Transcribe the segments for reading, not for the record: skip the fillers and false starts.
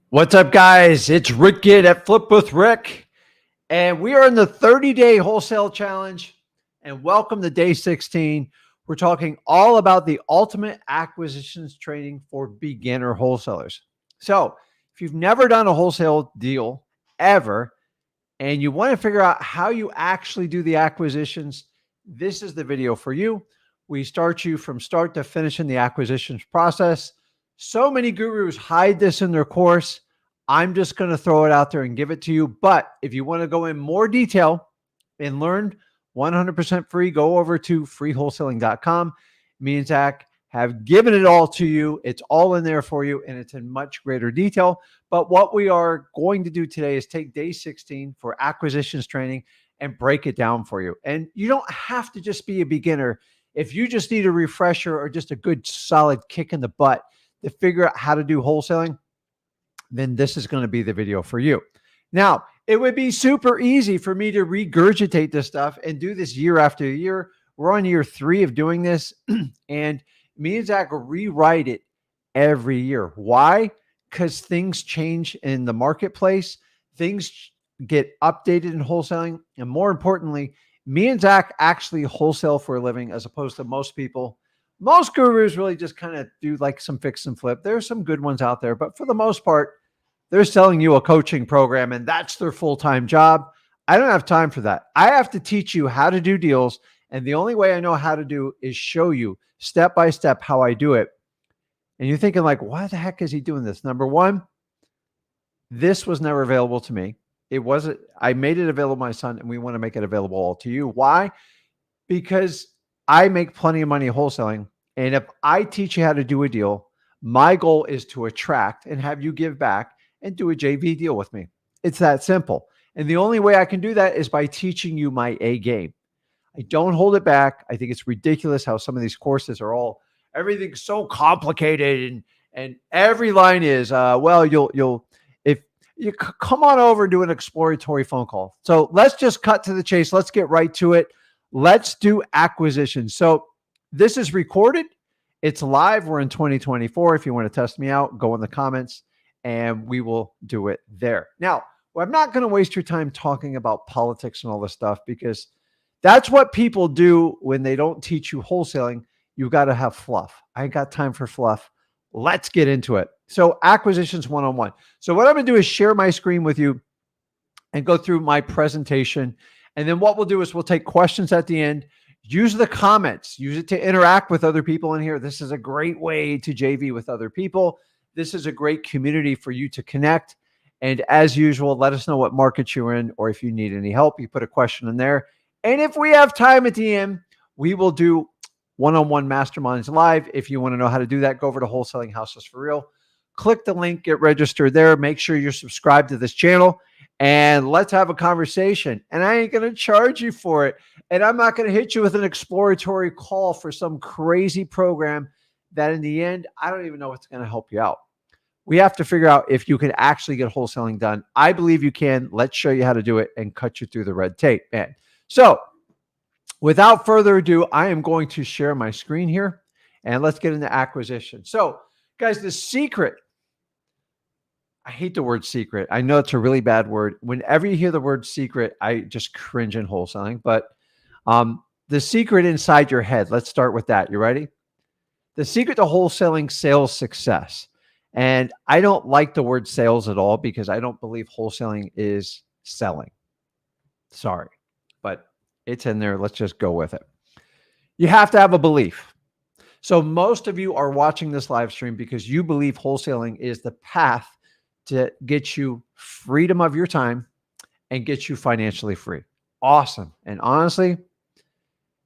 What's up, guys? It's Rick Ginn at Flip with Rick, and we are in the 30-day wholesale challenge. And welcome to day 16. We're talking all about the ultimate acquisitions training for beginner wholesalers. So, if you've never done a wholesale deal ever, and you want to figure out how you actually do the acquisitions, this is the video for you. We start you from start to finish in the acquisitions process. So many gurus hide this in their course. I'm just going to throw it out there and give it to you. But if you want to go in more detail and learn 100% free, go over to freewholesaling.com. Me and Zach have given it all to you. It's all in there for you, and it's in much greater detail. But what we are going to do today is take day 16 for acquisitions training and break it down for you. And you don't have to just be a beginner. If you just need a refresher or just a good solid kick in the butt to figure out how to do wholesaling, then this is going to be the video for you. Now, it would be super easy for me to regurgitate this stuff and do this year after year. We're on year 3 of doing this, and me and Zach rewrite it every year. Why? Because things change in the marketplace. Things get updated in wholesaling. And more importantly, me and Zach actually wholesale for a living as opposed to most people. Most gurus really just kind of do like some fix and flip. There's some good ones out there, but for the most part, they're selling you a coaching program and that's their full-time job. I don't have time for that. I have to teach you how to do deals. And the only way I know how to do is show you step by step how I do it. And you're thinking like, why the heck is he doing this? Number one, this was never available to me. It wasn't, I made it available to my son, and we want to make it available all to you. Why? Because I make plenty of money wholesaling. And if I teach you how to do a deal, my goal is to attract and have you give back and do a JV deal with me. It's that simple. And the only way I can do that is by teaching you my A game. I don't hold it back. I think it's ridiculous how some of these courses are all, everything's so complicated. And every line is, well, if you come on over and do an exploratory phone call. So let's just cut to the chase. Let's get right to it. Let's do acquisitions. So this is recorded. It's live. We're in 2024. If you want to test me out, go in the comments and we will do it there. Now, I'm not going to waste your time talking about politics and all this stuff because that's what people do when they don't teach you wholesaling. You got to have fluff. I ain't got time for fluff. Let's get into it. So acquisitions one-on-one. So what I'm going to do is share my screen with you and go through my presentation. And then what we'll do is we'll take questions at the end. Use the comments. Use it to interact with other people in here. This is a great way to JV with other people. This is a great community for you to connect. And as usual, let us know what market you're in, or if you need any help, you put a question in there. And if we have time at the end, we will do one-on-one masterminds live. If you want to know how to do that, go over to Wholesaling Houses for Real. Click the link, get registered there. Make sure you're subscribed to this channel, and let's have a conversation. And I ain't going to charge you for it. And I'm not going to hit you with an exploratory call for some crazy program that in the end, I don't even know what's going to help you out. We have to figure out if you can actually get wholesaling done. I believe you can. Let's show you how to do it and cut you through the red tape, man. So without further ado, I am going to share my screen here and let's get into acquisition. So guys, the secret, I hate the word secret. I know it's a really bad word. Whenever you hear the word secret, I just cringe in wholesaling. But the secret inside your head, let's start with that. You ready? The secret to wholesaling sales success. And I don't like the word sales at all because I don't believe wholesaling is selling. Sorry, but it's in there. Let's just go with it. You have to have a belief. So most of you are watching this live stream because you believe wholesaling is the path to get you freedom of your time and get you financially free. Awesome. And honestly,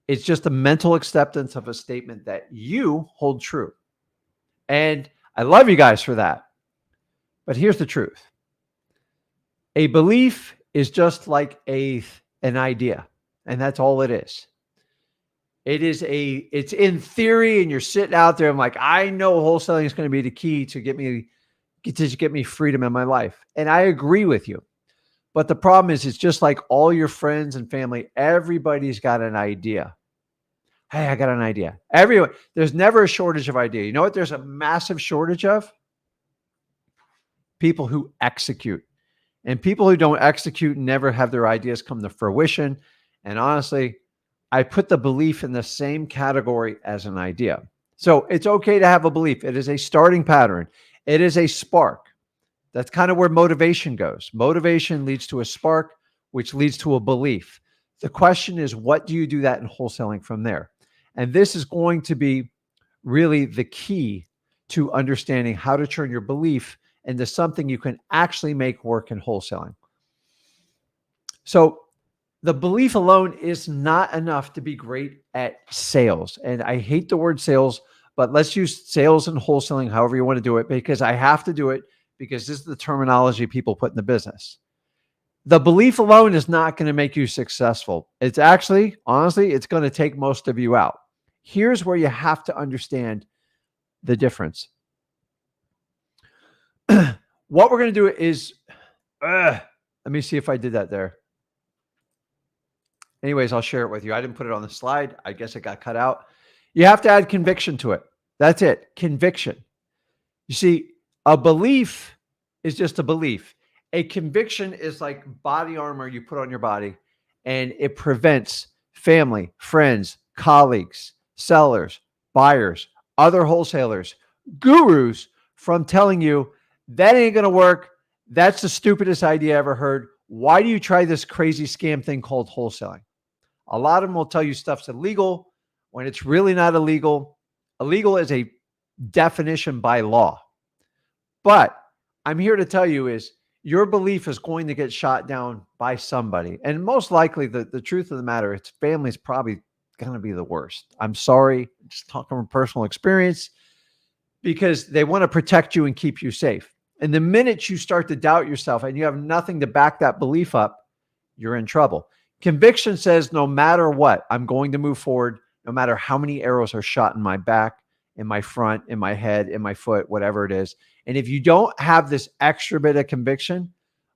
it's just a mental acceptance of a statement that you hold true. And I love you guys for that. But here's the truth. A belief is just like an idea, and that's all it is. It's in theory, and you're sitting out there. I'm like, I know wholesaling is going to be the key to get me freedom in my life. And I agree with you. But the problem is, it's just like all your friends and family. Everybody's got an idea. Hey, I got an idea. Everyone, there's never a shortage of idea. You know what there's a massive shortage of? people who execute. And people who don't execute never have their ideas come to fruition. And honestly, I put the belief in the same category as an idea. So it's okay to have a belief. It is a starting pattern. It is a spark. That's kind of where motivation goes. Motivation leads to a spark, which leads to a belief. The question is, what do you do that in wholesaling from there? And this is going to be really the key to understanding how to turn your belief into something you can actually make work in wholesaling. So the belief alone is not enough to be great at sales. And I hate the word sales, but let's use sales and wholesaling, however you want to do it, because I have to do it because this is the terminology people put in the business. The belief alone is not going to make you successful. It's actually, honestly, it's going to take most of you out. Here's where you have to understand the difference. What we're going to do is, let me see if I did that there. Anyways, I'll share it with you. I didn't put it on the slide. I guess it got cut out. You have to add conviction to it. That's it. Conviction. You see, a belief is just a belief. A conviction is like body armor you put on your body, and it prevents family, friends, colleagues, sellers, buyers, other wholesalers, gurus from telling you that ain't going to work. That's the stupidest idea I ever heard. Why do you try this crazy scam thing called wholesaling? A lot of them will tell you stuff's illegal when it's really not illegal. Illegal is a definition by law. But I'm here to tell you is your belief is going to get shot down by somebody. And most likely, the truth of the matter, its family's probably going to be the worst. I'm sorry, just talking from personal experience, because they want to protect you and keep you safe. And the minute you start to doubt yourself and you have nothing to back that belief up, you're in trouble. Conviction says, no matter what, I'm going to move forward, no matter how many arrows are shot in my back, in my front, in my head, in my foot, whatever it is. And if you don't have this extra bit of conviction,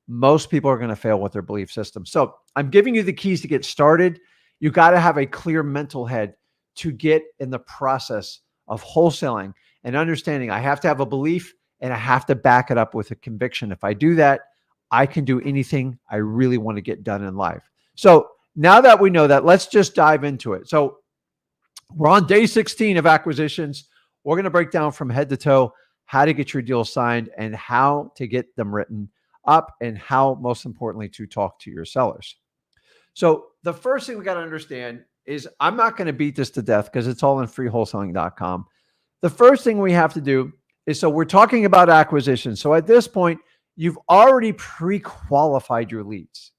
most people are going to fail with their belief system. So I'm giving you the keys to get started. You got to have a clear mental head to get in the process of wholesaling and understanding I have to have a belief and I have to back it up with a conviction. If I do that, I can do anything I really want to get done in life. So now that we know that, let's just dive into it. So we're on day 16 of acquisitions. We're going to break down from head to toe how to get your deals signed and how to get them written up and how, most importantly, to talk to your sellers. So the first thing we got to understand is I'm not going to beat this to death because it's all in freewholesaling.com. The first thing we have to do is, so we're talking about acquisitions. So at this point, you've already pre-qualified your leads.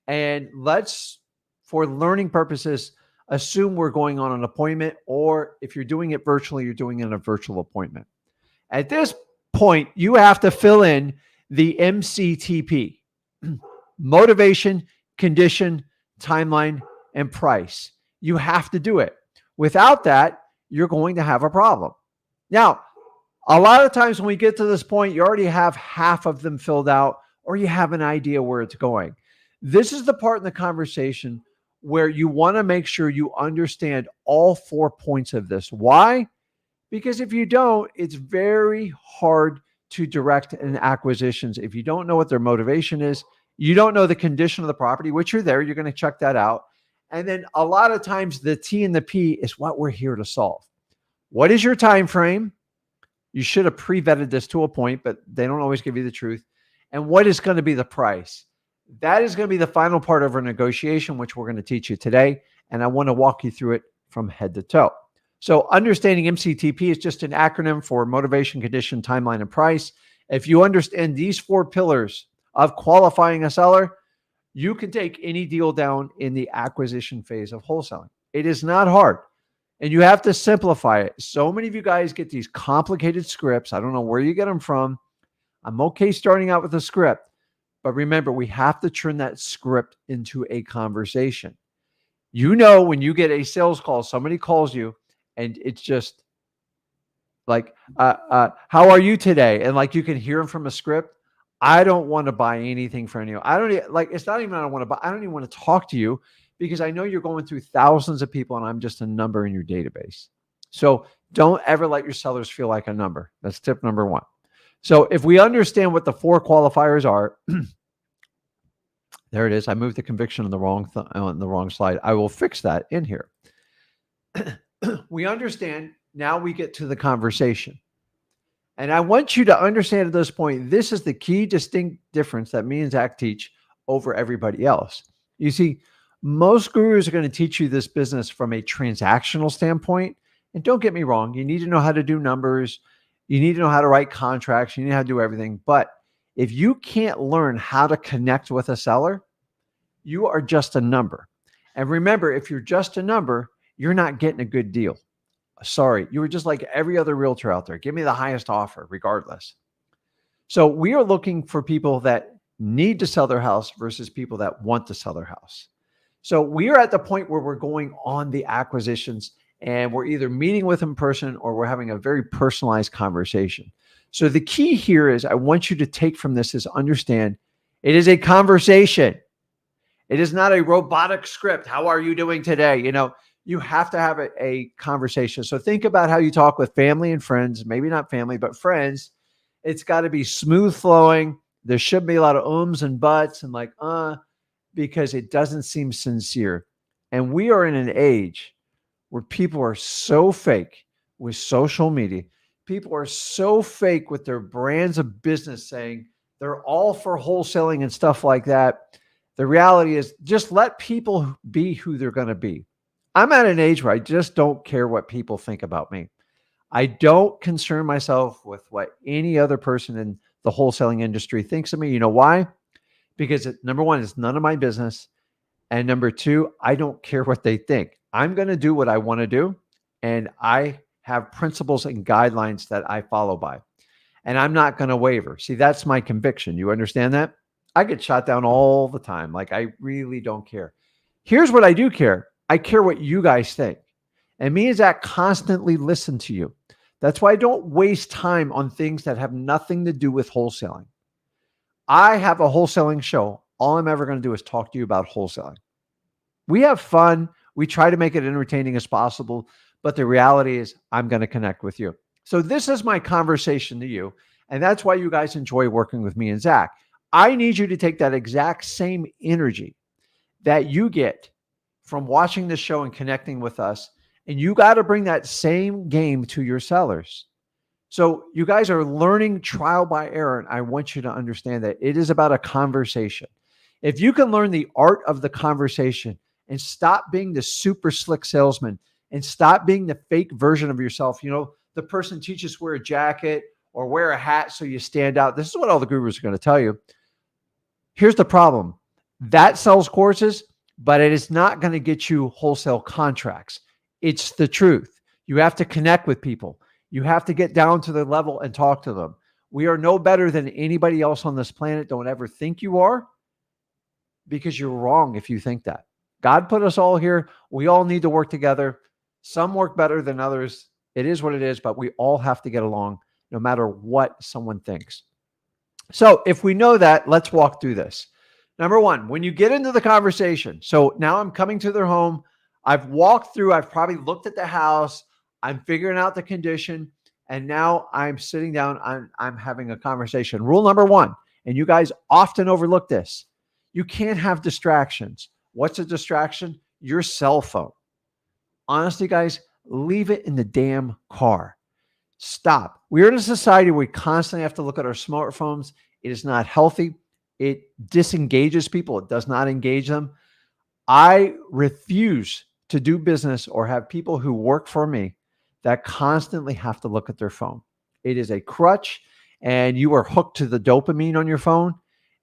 And let's, for learning purposes, assume we're going on an appointment, or if you're doing it virtually, you're doing it in a virtual appointment. At this point, you have to fill in the MCTP: motivation, condition, timeline, and price. You have to do it. Without that, you're going to have a problem. Now, a lot of times when we get to this point, you already have half of them filled out, or you have an idea where it's going. This is the part in the conversation where you want to make sure you understand all 4 points of this. Why? Because if you don't, it's very hard to direct in acquisitions. If you don't know what their motivation is, you don't know the condition of the property, which you're there, you're going to check that out. And then a lot of times the T and the P is what we're here to solve. What is your time frame? You should have pre-vetted this to a point, but they don't always give you the truth. And what is going to be the price? That is going to be the final part of our negotiation, which we're going to teach you today. And I want to walk you through it from head to toe. So understanding MCTP is just an acronym for motivation, condition, timeline, and price. If you understand these 4 pillars of qualifying a seller, you can take any deal down in the acquisition phase of wholesaling. It is not hard. And you have to simplify it. So many of you guys get these complicated scripts. I don't know where you get them from. I'm okay starting out with a script. But remember, we have to turn that script into a conversation. You know, when you get a sales call, somebody calls you and it's just like, how are you today? And like, you can hear them from a script. I don't want to buy anything from you. I don't like, it's not even, I don't want to buy, I don't even want to talk to you because I know you're going through thousands of people and I'm just a number in your database. So don't ever let your sellers feel like a number. That's tip number 1. So if we understand what the 4 qualifiers are, there it is. I moved the conviction on the wrong slide. I will fix that in here. We understand. Now we get to the conversation. And I want you to understand at this point, this is the key distinct difference that me and Zach teach over everybody else. You see, most gurus are going to teach you this business from a transactional standpoint. And don't get me wrong, you need to know how to do numbers. You need to know how to write contracts. You need to know how to do everything. But if you can't learn how to connect with a seller, you are just a number. And remember, if you're just a number, you're not getting a good deal. Sorry, you were just like every other realtor out there. Give me the highest offer, regardless. So we are looking for people that need to sell their house versus people that want to sell their house. So we are at the point where we're going on the acquisitions and we're either meeting with them in person or we're having a very personalized conversation. So the key here is I want you to take from this is understand it is a conversation. It is not a robotic script. How are you doing today? You have to have a conversation. So think about how you talk with family and friends, maybe not family, but friends. It's got to be smooth flowing. There shouldn't be a lot of ums and buts and because it doesn't seem sincere. And we are in an age where people are so fake with social media. People are so fake with their brands of business saying they're all for wholesaling and stuff like that. The reality is just let people be who they're going to be. I'm at an age where I just don't care what people think about me. I don't concern myself with what any other person in the wholesaling industry thinks of me. You know why? Because number one, it's none of my business. And number two, I don't care what they think. I'm going to do what I want to do. And I have principles and guidelines that I follow by. And I'm not going to waver. See, that's my conviction. You understand that? I get shot down all the time. I really don't care. Here's what I do care. I care what you guys think. And me and Zach constantly listen to you. That's why I don't waste time on things that have nothing to do with wholesaling. I have a wholesaling show. All I'm ever going to do is talk to you about wholesaling. We have fun. We try to make it entertaining as possible. But the reality is I'm going to connect with you. So this is my conversation to you. And that's why you guys enjoy working with me and Zach. I need you to take that exact same energy that you get from watching the show and connecting with us. And you got to bring that same game to your sellers. So you guys are learning trial by error. And I want you to understand that it is about a conversation. If you can learn the art of the conversation and stop being the super slick salesman and stop being the fake version of yourself, the person teaches wear a jacket or wear a hat so you stand out. This is what all the gurus are going to tell you. Here's the problem. That sells courses, but it is not going to get you wholesale contracts. It's the truth. You have to connect with people. You have to get down to their level and talk to them. We are no better than anybody else on this planet. Don't ever think you are, because you're wrong if you think that. God put us all here. We all need to work together. Some work better than others. It is what it is, but we all have to get along no matter what someone thinks. So if we know that, let's walk through this. Number one, when you get into the conversation, so now I'm coming to their home. I've walked through, I've probably looked at the house. I'm figuring out the condition. And now I'm sitting down, I'm having a conversation. Rule number one, and you guys often overlook this. You can't have distractions. What's a distraction? Your cell phone. Honestly, guys, leave it in the damn car. Stop. We're in a society where we constantly have to look at our smartphones. It is not healthy. It disengages people. It does not engage them. I refuse to do business or have people who work for me that constantly have to look at their phone. It is a crutch, and you are hooked to the dopamine on your phone.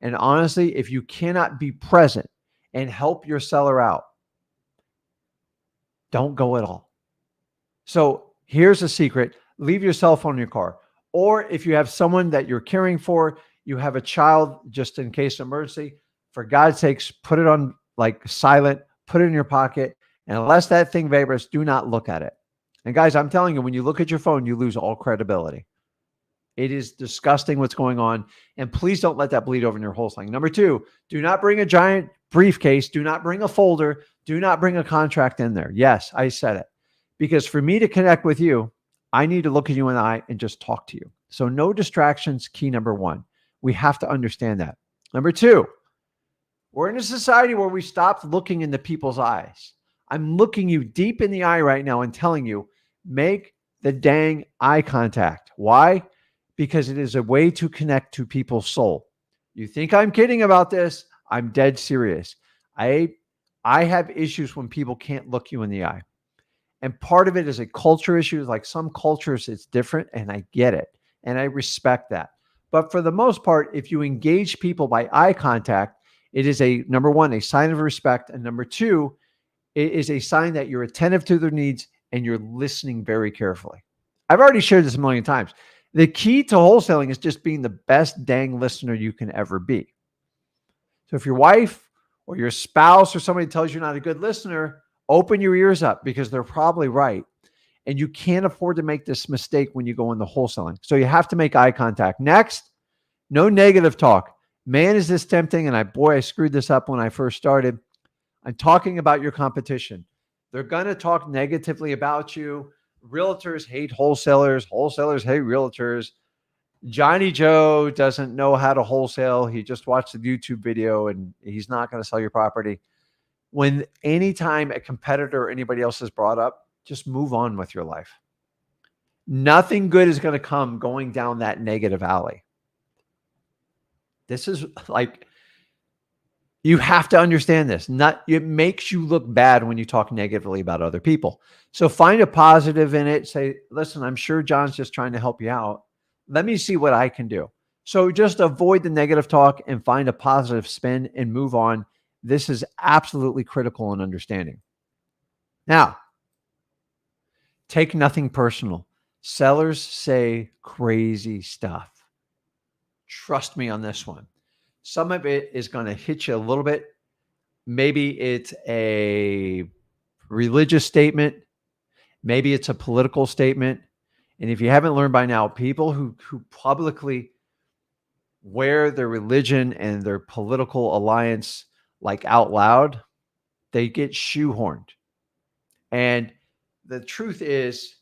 And honestly, if you cannot be present and help your seller out, don't go at all. So here's a secret. Leave your cell phone in your car. Or if you have someone that you're caring for, you have a child, just in case of emergency, for God's sakes, put it on silent, put it in your pocket. And unless that thing vibrates, do not look at it. And guys, I'm telling you, when you look at your phone, you lose all credibility. It is disgusting what's going on. And please don't let that bleed over in your wholesaling. Number two, do not bring a giant briefcase. Do not bring a folder. Do not bring a contract in there. Yes, I said it. Because for me to connect with you, I need to look at you in the eye and just talk to you. So no distractions, key number one. We have to understand that. Number two, we're in a society where we stopped looking into people's eyes. I'm looking you deep in the eye right now and telling you, make the dang eye contact. Why? Because it is a way to connect to people's soul. You think I'm kidding about this? I'm dead serious. I have issues when people can't look you in the eye. And part of it is a culture issue. Like some cultures, it's different, and I get it. And I respect that. But for the most part, if you engage people by eye contact, it is a number one, a sign of respect. And number two, it is a sign that you're attentive to their needs and you're listening very carefully. I've already shared this a million times. The key to wholesaling is just being the best dang listener you can ever be. So if your wife or your spouse or somebody tells you you're not a good listener, open your ears up because they're probably right. And you can't afford to make this mistake when you go into wholesaling. So you have to make eye contact. Next, no negative talk. Man, is this tempting. And I screwed this up when I first started. I'm talking about your competition. They're going to talk negatively about you. Realtors hate wholesalers. Wholesalers hate realtors. Johnny Joe doesn't know how to wholesale. He just watched the YouTube video and he's not going to sell your property. When anytime a competitor or anybody else is brought up, just move on with your life. Nothing good is going to come going down that negative alley. This is like, you have to understand this. It makes you look bad when you talk negatively about other people. So find a positive in it. Say, listen, I'm sure John's just trying to help you out. Let me see what I can do. So just avoid the negative talk and find a positive spin and move on. This is absolutely critical in understanding. Now, take nothing personal. Sellers say crazy stuff. Trust me on this one. Some of it is going to hit you a little bit. Maybe it's a religious statement. Maybe it's a political statement. And if you haven't learned by now, people who publicly wear their religion and their political alliance like out loud, they get shoehorned. And the truth is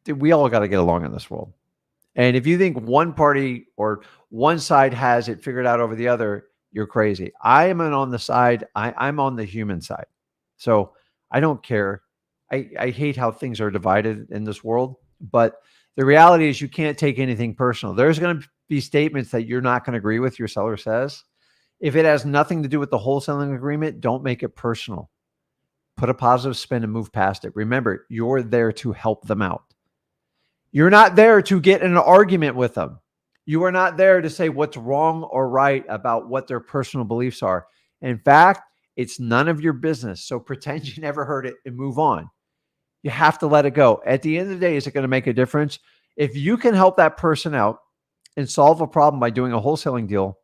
that we all got to get along in this world. And if you think one party or one side has it figured out over the other, you're crazy. I am on the side. I'm on the human side. So I don't care. I hate how things are divided in this world. But the reality is you can't take anything personal. There's going to be statements that you're not going to agree with, your seller says. If it has nothing to do with the wholesaling agreement, don't make it personal. Put a positive spin and move past it. Remember, you're there to help them out. You're not there to get in an argument with them. You are not there to say what's wrong or right about what their personal beliefs are. In fact, it's none of your business. So pretend you never heard it and move on. You have to let it go. At the end of the day, is it going to make a difference? If you can help that person out and solve a problem by doing a wholesaling deal,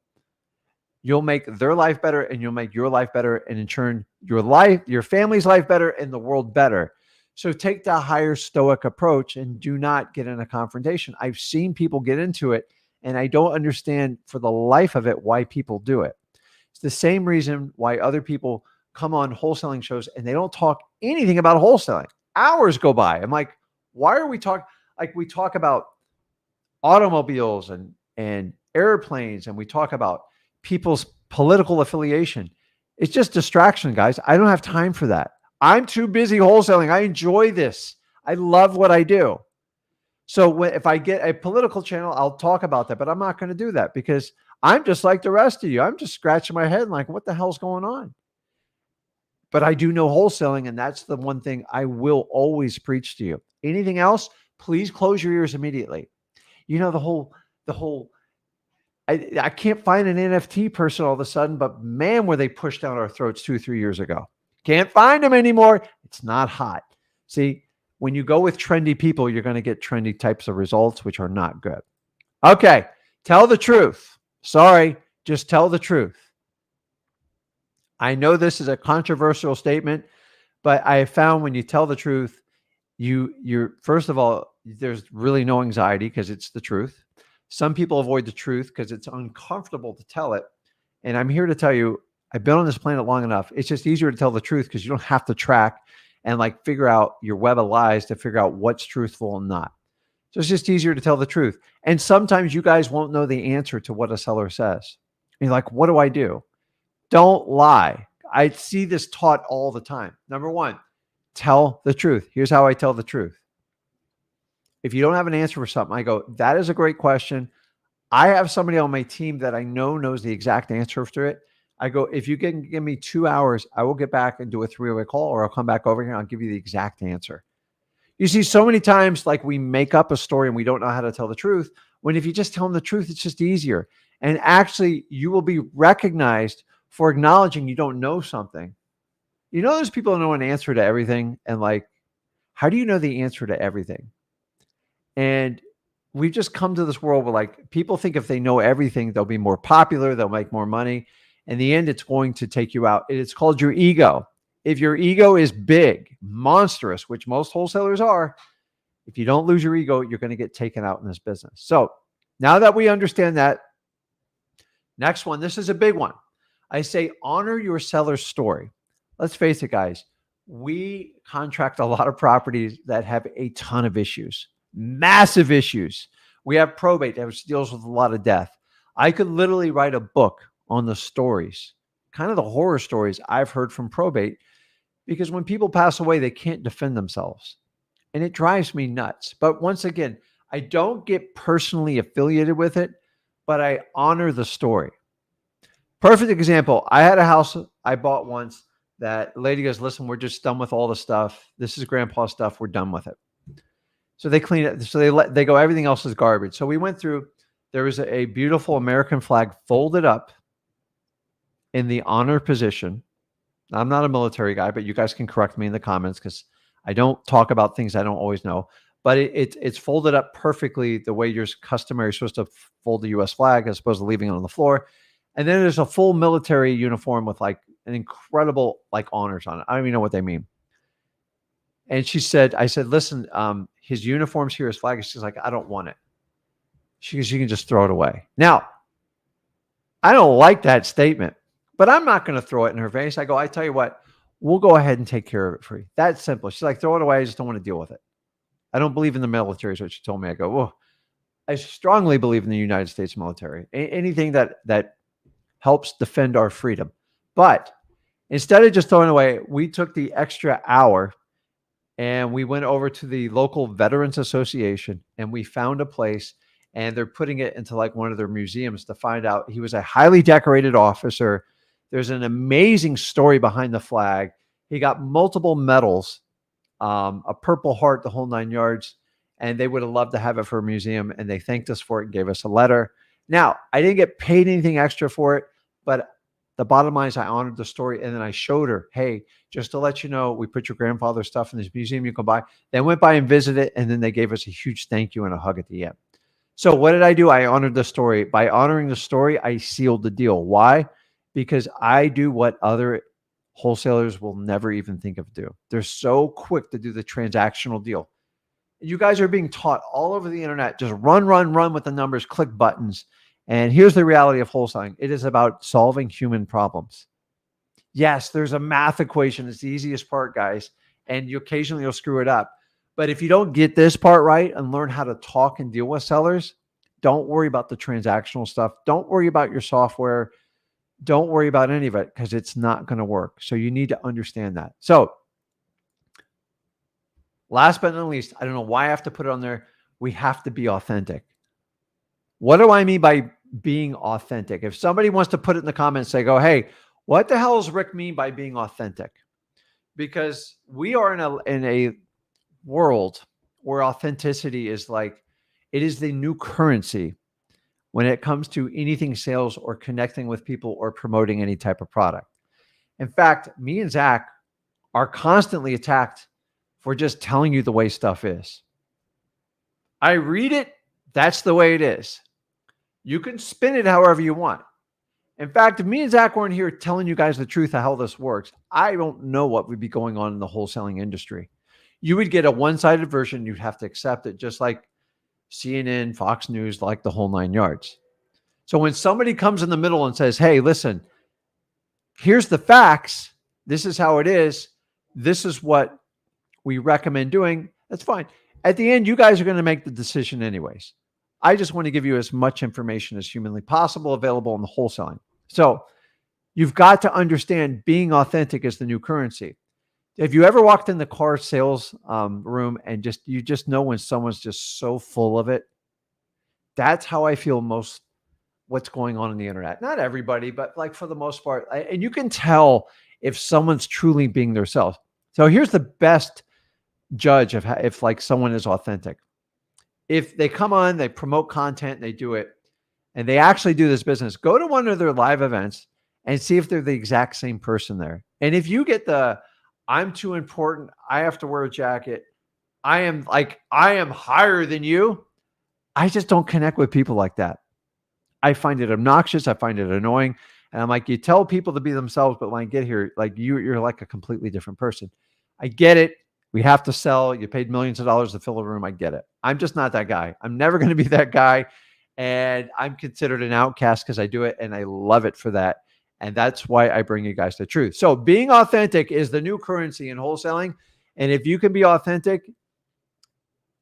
you'll make their life better and you'll make your life better. And in turn, your family's life better and the world better. So take the higher stoic approach and do not get in a confrontation. I've seen people get into it and I don't understand for the life of it why people do it. It's the same reason why other people come on wholesaling shows and they don't talk anything about wholesaling. Hours go by. I'm like, why are we talking? Like we talk about automobiles and airplanes and we talk about people's political affiliation. It's just distraction, guys. I don't have time for that. I'm too busy wholesaling. I enjoy this. I love what I do. So if I get a political channel, I'll talk about that, but I'm not going to do that because I'm just like the rest of you. I'm just scratching my head like, what the hell's going on? But I do know wholesaling, and that's the one thing I will always preach to you. Anything else, please close your ears immediately. You know, the whole, I can't find an NFT person all of a sudden, but man, were they pushed down our throats 2-3 years ago. Can't find them anymore. It's not hot. See, when you go with trendy people, you're going to get trendy types of results, which are not good. Okay. Tell the truth. Sorry. Just tell the truth. I know this is a controversial statement, but I have found when you tell the truth, you're first of all, there's really no anxiety because it's the truth. Some people avoid the truth because it's uncomfortable to tell it. And I'm here to tell you, I've been on this planet long enough. It's just easier to tell the truth because you don't have to track and like figure out your web of lies to figure out what's truthful and not. So it's just easier to tell the truth. And sometimes you guys won't know the answer to what a seller says. And you're like, what do I do? Don't lie. I see this taught all the time. Number one, tell the truth. Here's how I tell the truth. If you don't have an answer for something, I go, that is a great question. I have somebody on my team that I know knows the exact answer to it. I go, if you can give me 2 hours, I will get back and do a 3-way call, or I'll come back over here and I'll give you the exact answer. You see, so many times, like, we make up a story and we don't know how to tell the truth, when if you just tell them the truth, it's just easier. And actually, you will be recognized for acknowledging you don't know something. You know, there's people who know an answer to everything. And like, how do you know the answer to everything? And we've just come to this world where, like, people think if they know everything, they'll be more popular, they'll make more money. In the end, it's going to take you out. It's called your ego. If your ego is big, monstrous, which most wholesalers are, if you don't lose your ego, you're going to get taken out in this business. So now that we understand that, next one, this is a big one. I say, honor your seller's story. Let's face it, guys. We contract a lot of properties that have a ton of issues, massive issues. We have probate that deals with a lot of death. I could literally write a book on the stories, kind of the horror stories I've heard from probate, because when people pass away, they can't defend themselves. And it drives me nuts. But once again, I don't get personally affiliated with it, but I honor the story. Perfect example. I had a house I bought once that the lady goes, listen, we're just done with all the stuff. This is grandpa's stuff. We're done with it. So they clean it. So they go, everything else is garbage. So we went through, there was a beautiful American flag folded up in the honor position. I'm not a military guy, but you guys can correct me in the comments because I don't talk about things I don't always know. But it's folded up perfectly the way you're customary supposed to fold the U.S. flag as opposed to leaving it on the floor. And then there's a full military uniform with like an incredible like honors on it. I don't even know what they mean. And she said, I said, listen, his uniform's here, his flag. She's like, I don't want it. She goes, you can just throw it away. Now, I don't like that statement, but I'm not going to throw it in her face. I go, I tell you what, we'll go ahead and take care of it for you. That's simple. She's like, throw it away. I just don't want to deal with it. I don't believe in the military is what she told me. I go, well, I strongly believe in the United States military. Anything that helps defend our freedom. But instead of just throwing it away, we took the extra hour and we went over to the local Veterans Association and we found a place, and they're putting it into like one of their museums to find out he was a highly decorated officer. There's an amazing story behind the flag. He got multiple medals, a Purple Heart, the whole 9 yards, and they would have loved to have it for a museum, and they thanked us for it and gave us a letter. Now, I didn't get paid anything extra for it, but the bottom line is I honored the story, and then I showed her, hey, just to let you know, we put your grandfather's stuff in this museum you can buy. They went by and visited, and then they gave us a huge thank you and a hug at the end. So what did I do? I honored the story. By honoring the story, I sealed the deal. Why? Because I do what other wholesalers will never even think of do. They're so quick to do the transactional deal. You guys are being taught all over the internet, just run with the numbers, click buttons. And here's the reality of wholesaling. It is about solving human problems. Yes, there's a math equation. It's the easiest part, guys. And occasionally you'll screw it up. But if you don't get this part right and learn how to talk and deal with sellers, don't worry about the transactional stuff. Don't worry about your software. Don't worry about any of it because it's not going to work. So you need to understand that. So last but not least, I don't know why I have to put it on there. We have to be authentic. What do I mean by being authentic? If somebody wants to put it in the comments, say, go, hey, what the hell does Rick mean by being authentic? Because we are in a world where authenticity is like, it is the new currency when it comes to anything sales or connecting with people or promoting any type of product. In fact, me and Zach are constantly attacked for just telling you the way stuff is. I read it. That's the way it is. You can spin it however you want. In fact, if me and Zach weren't here telling you guys the truth of how this works, I don't know what would be going on in the wholesaling industry. You would get a one-sided version. You'd have to accept it, just like CNN, Fox News, like the whole 9 yards. So when somebody comes in the middle and says, hey, listen, here's the facts. This is how it is. This is what we recommend doing. That's fine. At the end, you guys are going to make the decision anyways. I just want to give you as much information as humanly possible available in the wholesaling. So you've got to understand being authentic is the new currency. Have you ever walked in the car sales room and you just know when someone's just so full of it? That's how I feel most what's going on the internet. Not everybody, but like for the most part. And you can tell if someone's truly being themselves. So here's the best judge of if like someone is authentic. If they come on, they promote content, they do it, and they actually do this business, go to one of their live events and see if they're the exact same person there. And if you get I'm too important, I have to wear a jacket, I am higher than you, I just don't connect with people like that. I find it obnoxious. I find it annoying. And I'm like, you tell people to be themselves, but when I get here, like you're like a completely different person. I get it. We have to sell. You paid millions of dollars to fill a room. I get it. I'm just not that guy. I'm never going to be that guy. And I'm considered an outcast because I do it. And I love it for that. And that's why I bring you guys the truth. So being authentic is the new currency in wholesaling. And if you can be authentic,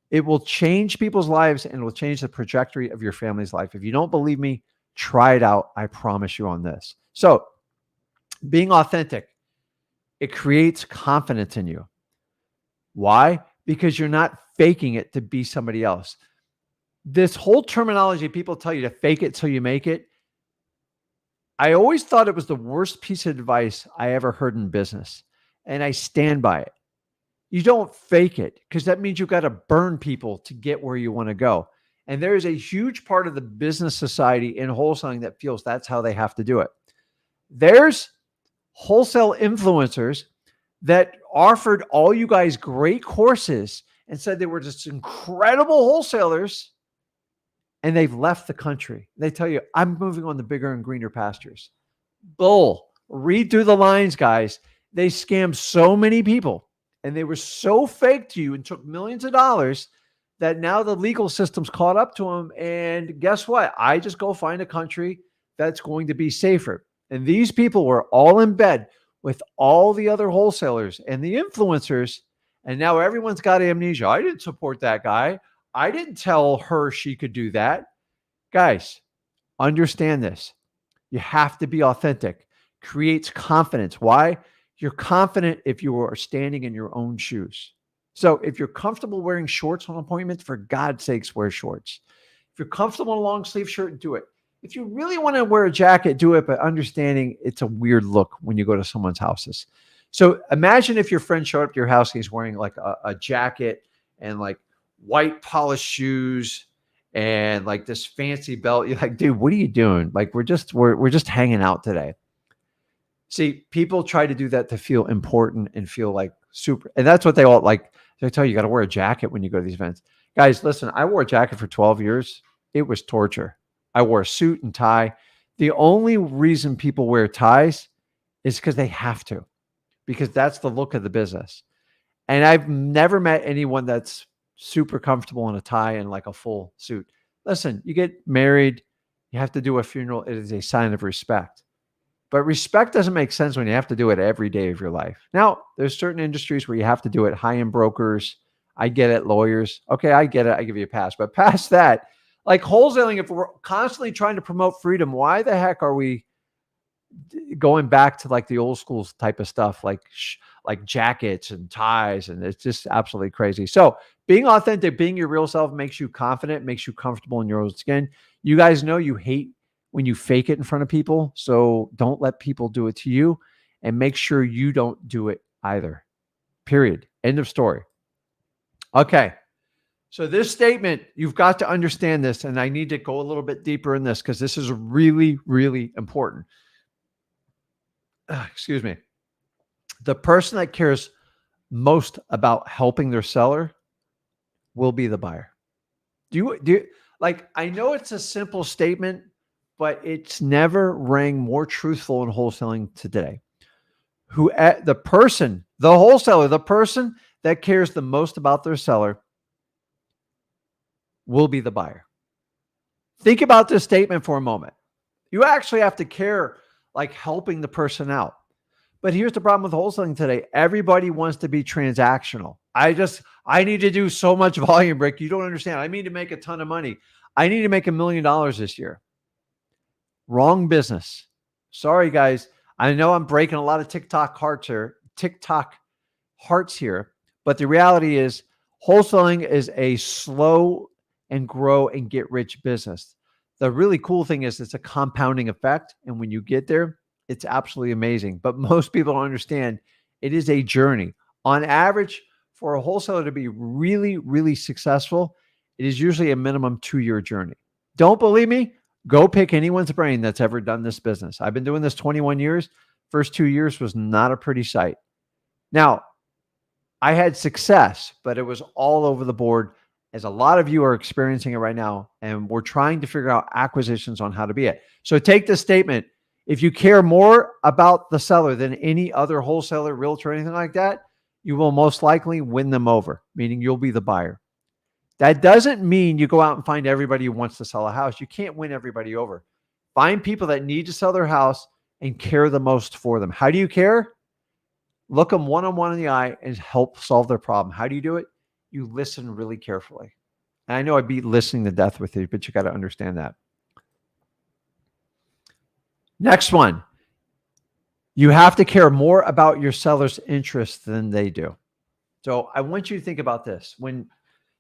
it will change people's lives and will change the trajectory of your family's life. If you don't believe me, try it out. I promise you on this. So being authentic, it creates confidence in you. Why? Because you're not faking it to be somebody else. This whole terminology, people tell you to fake it till you make it. I always thought it was the worst piece of advice I ever heard in business. And I stand by it. You don't fake it because that means you've got to burn people to get where you want to go. And there is a huge part of the business society in wholesaling that feels that's how they have to do it. There's wholesale influencers that offered all you guys great courses and said they were just incredible wholesalers, and they've left the country. They tell you, I'm moving on to bigger and greener pastures. Bull. Read through the lines, guys. They scammed so many people. And they were so fake to you and took millions of dollars that now the legal system's caught up to them. And guess what? I just go find a country that's going to be safer. And these people were all in bed with all the other wholesalers and the influencers. And now everyone's got amnesia. I didn't support that guy. I didn't tell her she could do that. Guys, understand this. You have to be authentic. Creates confidence. Why? You're confident if you are standing in your own shoes. So if you're comfortable wearing shorts on appointments, for God's sakes, wear shorts. If you're comfortable in a long sleeve shirt, do it. If you really want to wear a jacket, do it, but understanding it's a weird look when you go to someone's houses. So imagine if your friend showed up to your house and he's wearing like a jacket and like white polished shoes and like this fancy belt. You're like, dude, what are you doing? Like we're just hanging out today. See, people try to do that to feel important and feel like super. And that's what they all like. They tell you got to wear a jacket when you go to these events. Guys, listen, I wore a jacket for 12 years. It was torture. I wore a suit and tie. The only reason people wear ties is because they have to, because that's the look of the business. And I've never met anyone that's super comfortable in a tie and like a full suit. Listen, you get married, you have to do a funeral. It is a sign of respect. But respect doesn't make sense when you have to do it every day of your life. Now, there's certain industries where you have to do it. High-end brokers, I get it. Lawyers, okay, I get it. I give you a pass. But past that, like wholesaling, if we're constantly trying to promote freedom, why the heck are we going back to like the old school type of stuff, like jackets and ties? And it's just absolutely crazy. So being authentic, being your real self makes you confident, makes you comfortable in your own skin. You guys know you hate when you fake it in front of people. So don't let people do it to you, and make sure you don't do it either. Period. End of story. Okay. So this statement, you've got to understand this, and I need to go a little bit deeper in this because this is really, really important. Excuse me. The person that cares most about helping their seller will be the buyer. Do you like, I know it's a simple statement, but it's never rang more truthful in wholesaling today. The wholesaler, the person that cares the most about their seller will be the buyer. Think about this statement for a moment. You actually have to care, like helping the person out. But here's the problem with wholesaling today. Everybody wants to be transactional. I need to do so much volume, Rick. You don't understand. I need to make a ton of money. I need to make $1 million this year. Wrong business. Sorry, guys. I know I'm breaking a lot of TikTok hearts here, but the reality is wholesaling is a slow and grow and get rich business. The really cool thing is it's a compounding effect. And when you get there, it's absolutely amazing. But most people don't understand it is a journey. On average, for a wholesaler to be really, really successful, it is usually a minimum 2-year journey. Don't believe me? Go pick anyone's brain that's ever done this business. I've been doing this 21 years. First 2 years was not a pretty sight. Now, I had success, but it was all over the board, as a lot of you are experiencing it right now, and we're trying to figure out acquisitions on how to be it. So take this statement. If you care more about the seller than any other wholesaler, realtor, anything like that, you will most likely win them over, meaning you'll be the buyer. That doesn't mean you go out and find everybody who wants to sell a house. You can't win everybody over. Find people that need to sell their house and care the most for them. How do you care? Look them one-on-one in the eye and help solve their problem. How do you do it? You listen really carefully. And I know I beat listening to death with you, but you got to understand that. Next one. You have to care more about your seller's interest than they do. So I want you to think about this. When,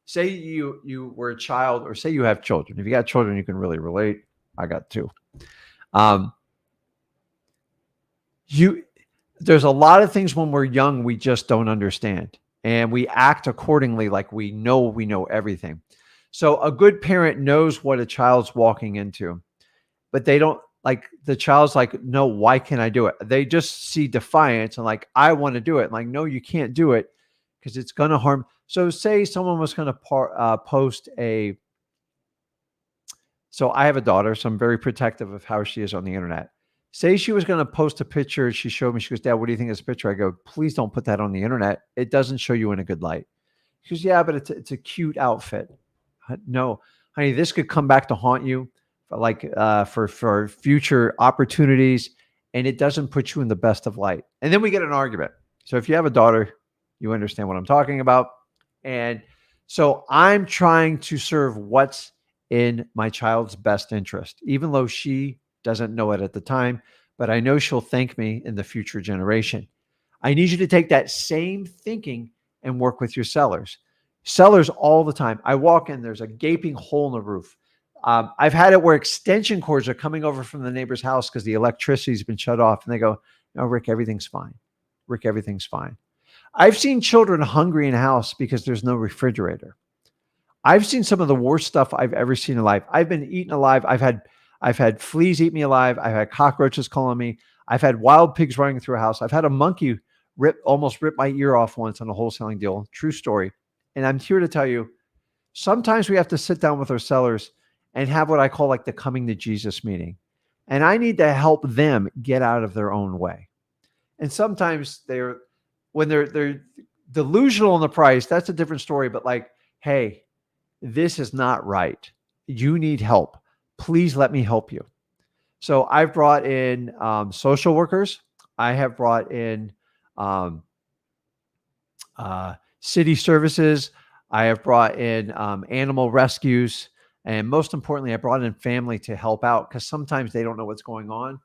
say you were a child, or say you have children. If you got children, you can really relate. I got 2. There's a lot of things when we're young we just don't understand, and we act accordingly like we know everything. So a good parent knows what a child's walking into, but they don't, like, the child's like, no, why can't I do it? They just see defiance and like, I want to do it. Like, no, you can't do it because it's going to harm. So say someone was going to post a, so I have a daughter, so I'm very protective of how she is on the internet. Say she was going to post a picture. She showed me, she goes, Dad, what do you think of this picture? I go, please don't put that on the internet. It doesn't show you in a good light. She goes, yeah, but it's a cute outfit. No, honey, this could come back to haunt you for future opportunities, and it doesn't put you in the best of light. And then we get an argument. So if you have a daughter, you understand what I'm talking about. And so I'm trying to serve what's in my child's best interest, even though she doesn't know it at the time, but I know she'll thank me in the future generation. I need you to take that same thinking and work with your sellers. Sellers all the time. I walk in, there's a gaping hole in the roof. I've had it where extension cords are coming over from the neighbor's house because the electricity's been shut off. And they go, no, Rick, everything's fine. Rick, everything's fine. I've seen children hungry in a house because there's no refrigerator. I've seen some of the worst stuff I've ever seen in life. I've been eaten alive. I've had fleas eat me alive. I've had cockroaches calling me. I've had wild pigs running through a house. I've had a monkey almost rip my ear off once on a wholesaling deal. True story. And I'm here to tell you, sometimes we have to sit down with our sellers and have what I call like the coming to Jesus meeting. And I need to help them get out of their own way. And sometimes when they're delusional in the price, that's a different story. But like, hey, this is not right. You need help. Please let me help you. So I've brought in social workers. I have brought in city services. I have brought in animal rescues. And most importantly, I brought in family to help out because sometimes they don't know what's going on.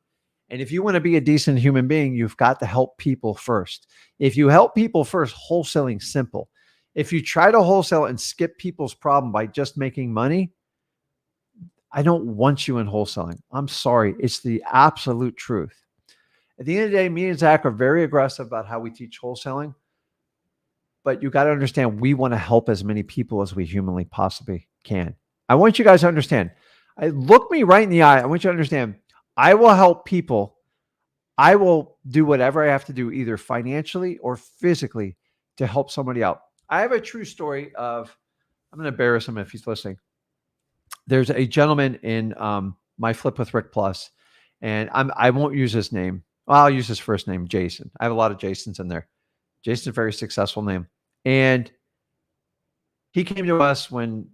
And if you want to be a decent human being, you've got to help people first. If you help people first, wholesaling's simple. If you try to wholesale and skip people's problem by just making money, I don't want you in wholesaling. I'm sorry. It's the absolute truth. At the end of the day, me and Zach are very aggressive about how we teach wholesaling. But you got to understand, we want to help as many people as we humanly possibly can. I want you guys to understand. Look me right in the eye. I want you to understand. I will help people. I will do whatever I have to do, either financially or physically, to help somebody out. I have a true story of, I'm going to embarrass him if he's listening. There's a gentleman in my Flip with Rick Plus, and I won't use his name. Well, I'll use his first name, Jason. I have a lot of Jasons in there. Jason's a very successful name. And he came to us when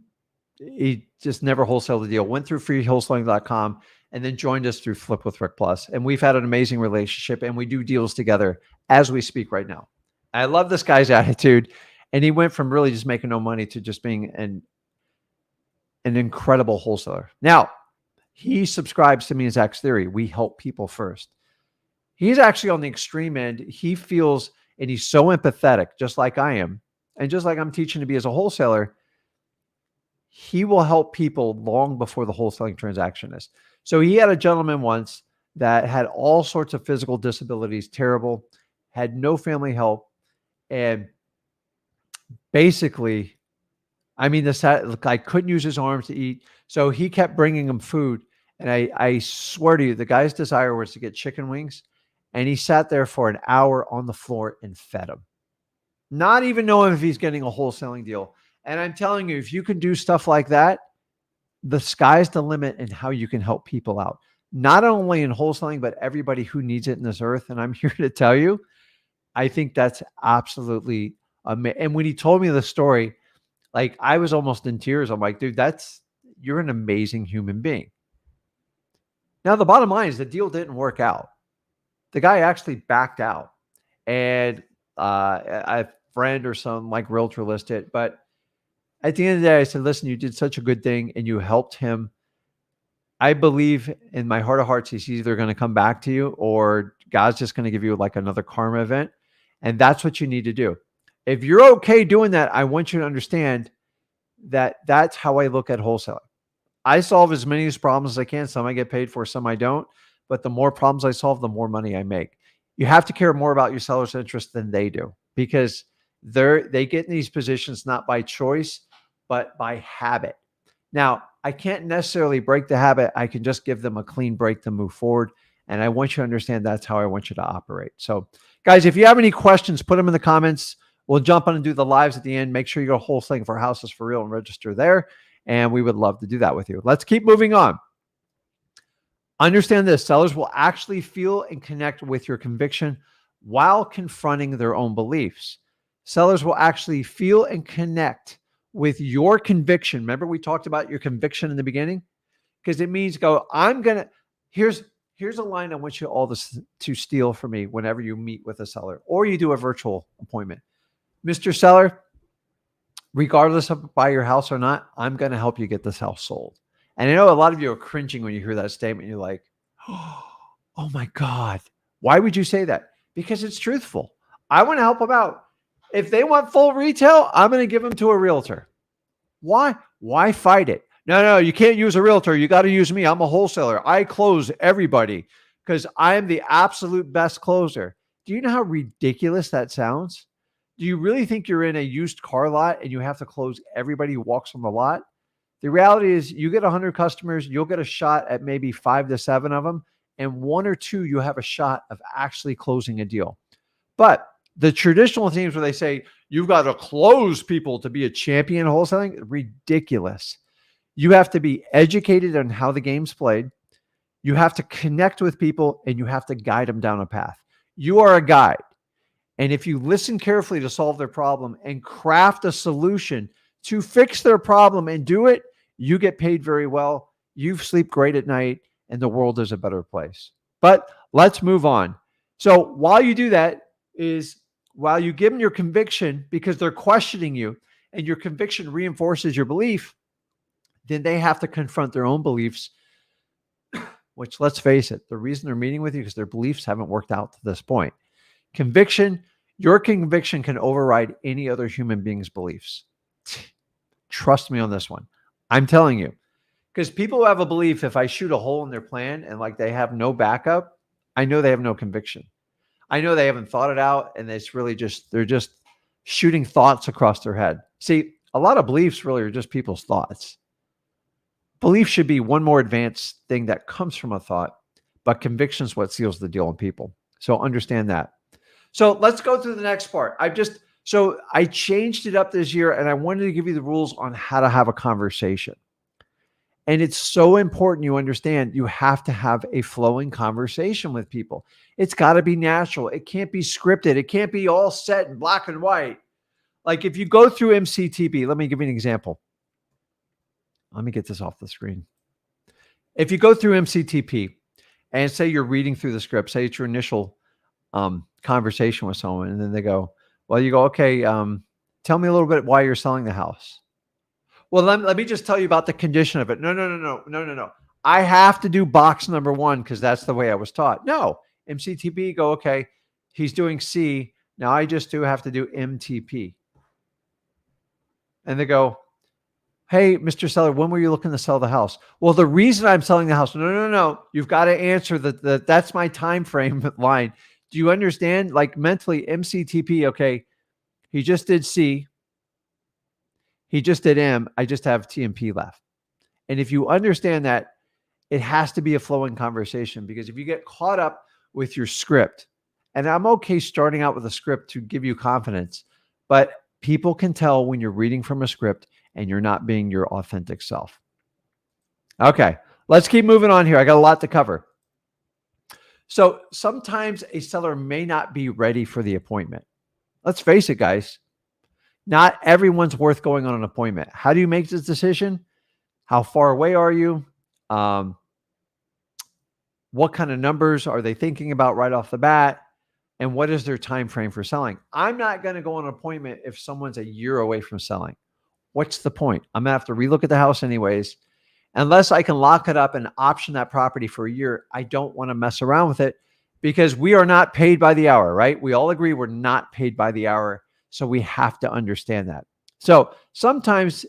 he just never wholesaled the deal, went through freewholesaling.com and then joined us through Flip with Rick Plus. And we've had an amazing relationship, and we do deals together as we speak right now. I love this guy's attitude. And he went from really just making no money to just being an incredible wholesaler. Now, he subscribes to me and Zach's theory. We help people first. He's actually on the extreme end. He feels, and he's so empathetic, just like I am, and just like I'm teaching to be as a wholesaler, he will help people long before the wholesaling transaction is. So he had a gentleman once that had all sorts of physical disabilities, terrible, had no family help, and basically, I mean, this guy couldn't use his arms to eat, so he kept bringing him food. And I swear to you, the guy's desire was to get chicken wings, and he sat there for an hour on the floor and fed him, not even knowing if he's getting a wholesaling deal. And I'm telling you, if you can do stuff like that, the sky's the limit in how you can help people out, not only in wholesaling, but everybody who needs it in this earth. And I'm here to tell you, I think that's absolutely amazing. And when he told me the story, like, I was almost in tears. I'm like, dude, you're an amazing human being. Now, the bottom line is the deal didn't work out. The guy actually backed out, and a friend or some like realtor listed it. But at the end of the day, I said, listen, you did such a good thing and you helped him. I believe in my heart of hearts, he's either going to come back to you or God's just going to give you like another karma event. And that's what you need to do. If you're okay doing that, I want you to understand that that's how I look at wholesaling. I solve as many problems as I can. Some I get paid for, some I don't. But the more problems I solve, the more money I make. You have to care more about your seller's interest than they do, because they get in these positions not by choice, but by habit. Now, I can't necessarily break the habit. I can just give them a clean break to move forward. And I want you to understand that's how I want you to operate. So, guys, if you have any questions, put them in the comments. We'll jump on and do the lives at the end. Make sure you go Wholesaling for Houses for Real and register there. And we would love to do that with you. Let's keep moving on. Understand this: sellers will actually feel and connect with your conviction while confronting their own beliefs. Sellers will actually feel and connect with your conviction. Remember, we talked about your conviction in the beginning? Because it means here's a line I want you all to steal from me whenever you meet with a seller or you do a virtual appointment. Mr. Seller, regardless of buy your house or not, I'm going to help you get this house sold. And I know a lot of you are cringing when you hear that statement. You're like, oh my God, why would you say that? Because it's truthful. I want to help them out. If they want full retail, I'm going to give them to a realtor. Why? Why fight it? No, you can't use a realtor. You got to use me. I'm a wholesaler. I close everybody because I am the absolute best closer. Do you know how ridiculous that sounds? Do you really think you're in a used car lot and you have to close everybody who walks on the lot? The reality is you get 100 customers, you'll get a shot at maybe 5 to 7 of them, and 1 or 2, you have a shot of actually closing a deal. But the traditional teams where they say you've got to close people to be a champion wholesaling, ridiculous. You have to be educated on how the game's played. You have to connect with people and you have to guide them down a path. You are a guide. And if you listen carefully to solve their problem and craft a solution to fix their problem and do it, you get paid very well. You sleep great at night and the world is a better place. But let's move on. So while you do that is while you give them your conviction because they're questioning you and your conviction reinforces your belief, then they have to confront their own beliefs, which, let's face it, the reason they're meeting with you is because their beliefs haven't worked out to this point. Your conviction can override any other human being's beliefs. Trust me on this one. I'm telling you, because people who have a belief, if I shoot a hole in their plan and like they have no backup, I know they have no conviction. I know they haven't thought it out and it's really they're just shooting thoughts across their head. See, a lot of beliefs really are just people's thoughts. Belief should be one more advanced thing that comes from a thought, but conviction is what seals the deal in people. So understand that. So let's go through the next part. I changed it up this year and I wanted to give you the rules on how to have a conversation. And it's so important you understand you have to have a flowing conversation with people. It's got to be natural. It can't be scripted. It can't be all set in black and white. Like if you go through MCTP, let me give you an example. Let me get this off the screen. If you go through MCTP and say you're reading through the script, say it's your initial conversation with someone, and then they go, well, you go, okay, tell me a little bit why you're selling the house. Well, let me just tell you about the condition of it. No. I have to do box number 1 because that's the way I was taught. No, MCTP go, okay, he's doing C. Now I just have to do MTP. And they go, hey, Mr. Seller, when were you looking to sell the house? Well, the reason I'm selling the house. No. You've got to answer that's my time frame line. Do you understand? Like mentally, MCTP, okay, he just did C. He just did M. I just have T and P left. And if you understand that, it has to be a flowing conversation, because if you get caught up with your script, and I'm okay starting out with a script to give you confidence, but people can tell when you're reading from a script and you're not being your authentic self. Okay, let's keep moving on here. I got a lot to cover. So sometimes a seller may not be ready for the appointment. Let's face it, guys. Not everyone's worth going on an appointment. How do you make this decision? How far away are you? What kind of numbers are they thinking about right off the bat? And what is their time frame for selling? I'm not going to go on an appointment if someone's a year away from selling. What's the point? I'm going to have to relook at the house anyways. Unless I can lock it up and option that property for a year, I don't want to mess around with it, because we are not paid by the hour, right? We all agree we're not paid by the hour. So we have to understand that. So sometimes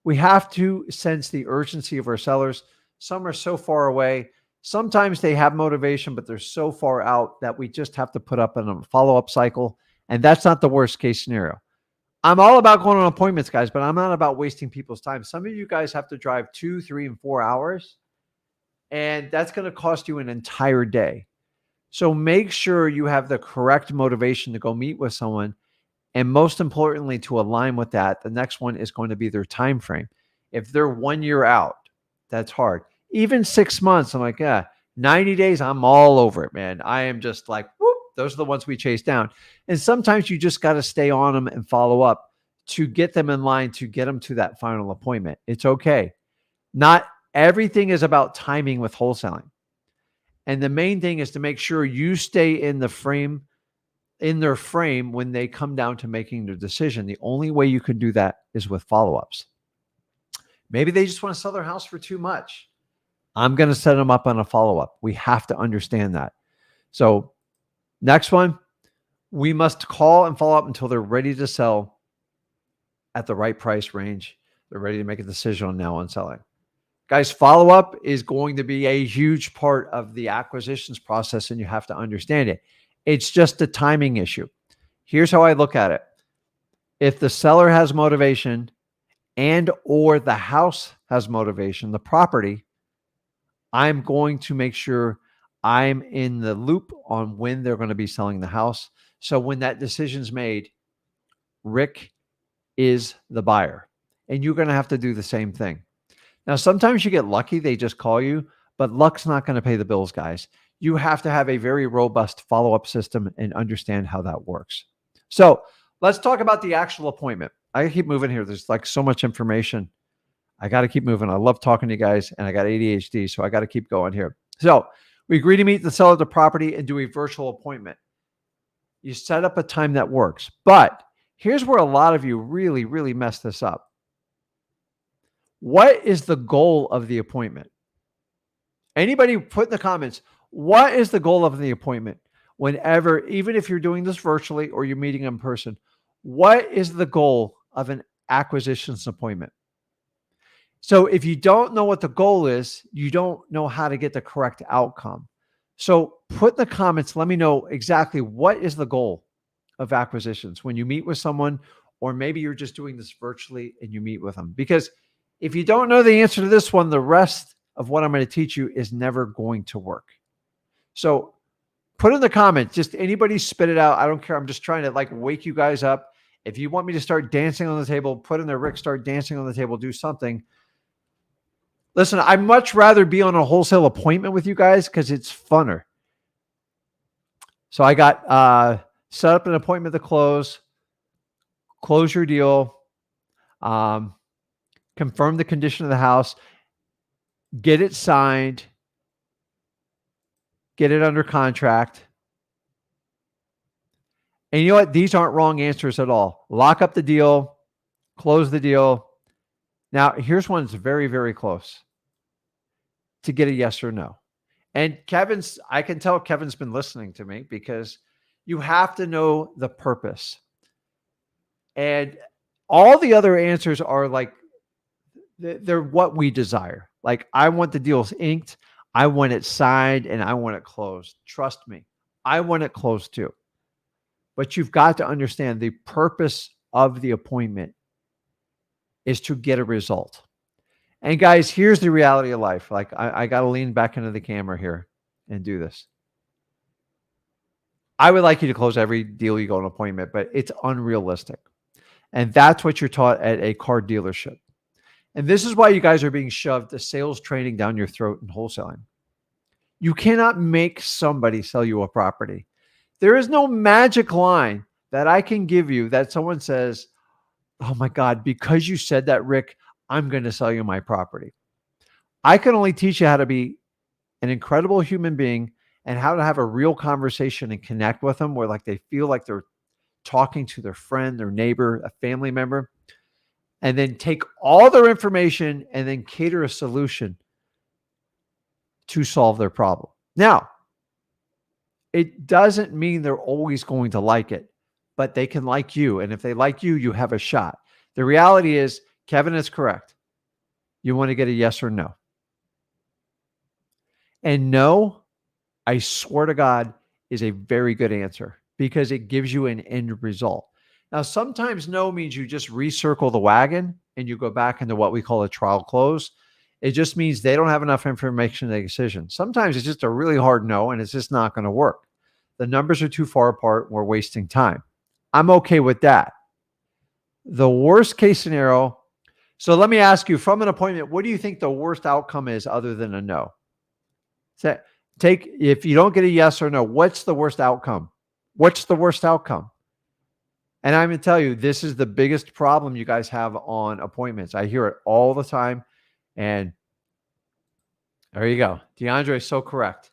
we have to sense the urgency of our sellers. Some are so far away. Sometimes they have motivation, but they're so far out that we just have to put up in a follow-up cycle. And that's not the worst case scenario. I'm all about going on appointments, guys, but I'm not about wasting people's time. Some of you guys have to drive 2, 3, and 4 hours, and that's going to cost you an entire day. So make sure you have the correct motivation to go meet with someone. And most importantly, to align with that, the next one is going to be their time frame. If they're 1 year out, that's hard. Even 6 months, I'm like, 90 days, I'm all over it, man. I am just like, whoop, those are the ones we chase down. And sometimes you just got to stay on them and follow up to get them in line, to get them to that final appointment. It's okay. Not everything is about timing with wholesaling. And the main thing is to make sure you stay in their frame when they come down to making their decision. The only way you can do that is with follow-ups. Maybe they just want to sell their house for too much. I'm going to set them up on a follow-up. We have to understand that. So next one, we must call and follow up until they're ready to sell at the right price range. They're ready to make a decision on selling. Guys, follow-up is going to be a huge part of the acquisitions process, and you have to understand it. It's just a timing issue. Here's how I look at it. If the seller has motivation and or the house has motivation, the property, I'm going to make sure I'm in the loop on when they're going to be selling the house. So when that decision's made, Rick is the buyer. And you're going to have to do the same thing. Now, sometimes you get lucky. They just call you, but luck's not going to pay the bills, guys. You have to have a very robust follow-up system and understand how that works. So let's talk about the actual appointment. I keep moving here. There's like so much information. I got to keep moving. I love talking to you guys, and I got ADHD, so I got to keep going here. So we agree to meet the seller of the property and do a virtual appointment. You set up a time that works. But here's where a lot of you really, really mess this up. What is the goal of the appointment? Anybody put in the comments, what is the goal of the appointment? Whenever, even if you're doing this virtually or you're meeting in person, what is the goal of an acquisitions appointment? So if you don't know what the goal is, you don't know how to get the correct outcome. So put in the comments, let me know exactly what is the goal of acquisitions when you meet with someone, or maybe you're just doing this virtually and you meet with them. Because if you don't know the answer to this one, the rest of what I'm going to teach you is never going to work. So put in the comments, just anybody spit it out. I don't care. I'm just trying to like wake you guys up. If you want me to start dancing on the table, put in there, Rick, start dancing on the table, do something. Listen, I'd much rather be on a wholesale appointment with you guys because it's funner. So I got set up an appointment to close your deal, confirm the condition of the house. get it signed, get it under contract. And you know what? These aren't wrong answers at all. Lock up the deal, close the deal. Now, here's one that's very, very close to get a yes or no. And I can tell Kevin's been listening to me because you have to know the purpose. And all the other answers are like, they're what we desire. Like, I want the deals inked, I want it signed, and I want it closed. Trust me, I want it closed too. But you've got to understand the purpose of the appointment is to get a result. And guys, here's the reality of life. Like, I got to lean back into the camera here and do this. I would like you to close every deal you go on an appointment, but it's unrealistic. And that's what you're taught at a car dealership. And this is why you guys are being shoved the sales training down your throat in wholesaling. You cannot make somebody sell you a property. There is no magic line that I can give you that someone says, oh my God, because you said that, Rick, I'm going to sell you my property. I can only teach you how to be an incredible human being and how to have a real conversation and connect with them where like they feel like they're talking to their friend, their neighbor, a family member, and then take all their information and then cater a solution to solve their problem. Now, it doesn't mean they're always going to like it, but they can like you. And if they like you, you have a shot. The reality is, Kevin is correct. You want to get a yes or no. And no, I swear to God, is a very good answer because it gives you an end result. Now, sometimes no means you just recircle the wagon and you go back into what we call a trial close. It just means they don't have enough information to make a decision. Sometimes it's just a really hard no, and it's just not going to work. The numbers are too far apart. We're wasting time. I'm okay with that. The worst case scenario. So let me ask you, from an appointment, what do you think the worst outcome is other than a no? If you don't get a yes or no, what's the worst outcome? What's the worst outcome? And I'm going to tell you, this is the biggest problem you guys have on appointments. I hear it all the time. And there you go. DeAndre is so correct.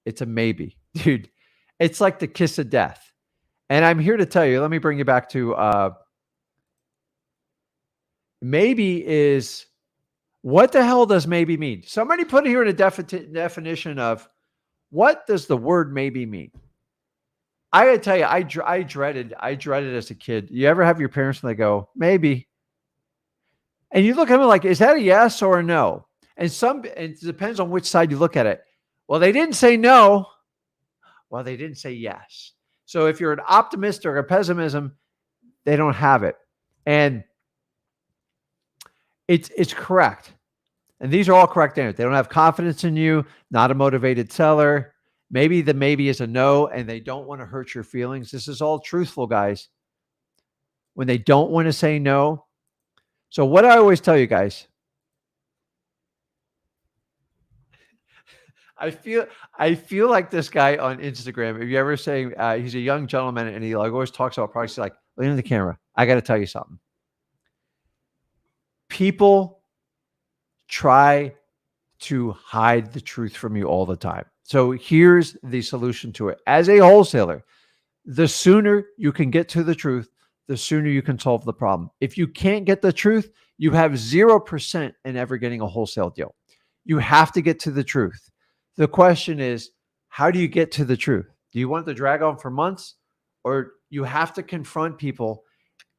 It's a maybe. Dude, it's like the kiss of death. And I'm here to tell you, let me bring you back to maybe is, what the hell does maybe mean? Somebody put here in a definition of what does the word maybe mean? I gotta tell you, I dreaded as a kid. You ever have your parents and they go, maybe? And you look at them like, is that a yes or a no? And it depends on which side you look at it. Well, they didn't say no. Well, they didn't say yes. So if you're an optimist or a pessimism, they don't have it. And it's correct. And these are all correct answers. They don't have confidence in you, not a motivated seller. Maybe the maybe is a no, and they don't want to hurt your feelings. This is all truthful, guys. When they don't want to say no. So what I always tell you guys, I feel like this guy on Instagram. If you ever say he's a young gentleman and he like always talks about products, like, look into the camera. I got to tell you something. People try to hide the truth from you all the time. So here's the solution to it. As a wholesaler, the sooner you can get to the truth, the sooner you can solve the problem. If you can't get the truth, you have 0% in ever getting a wholesale deal. You have to get to the truth. The question is, how do you get to the truth? Do you want to drag on for months, or you have to confront people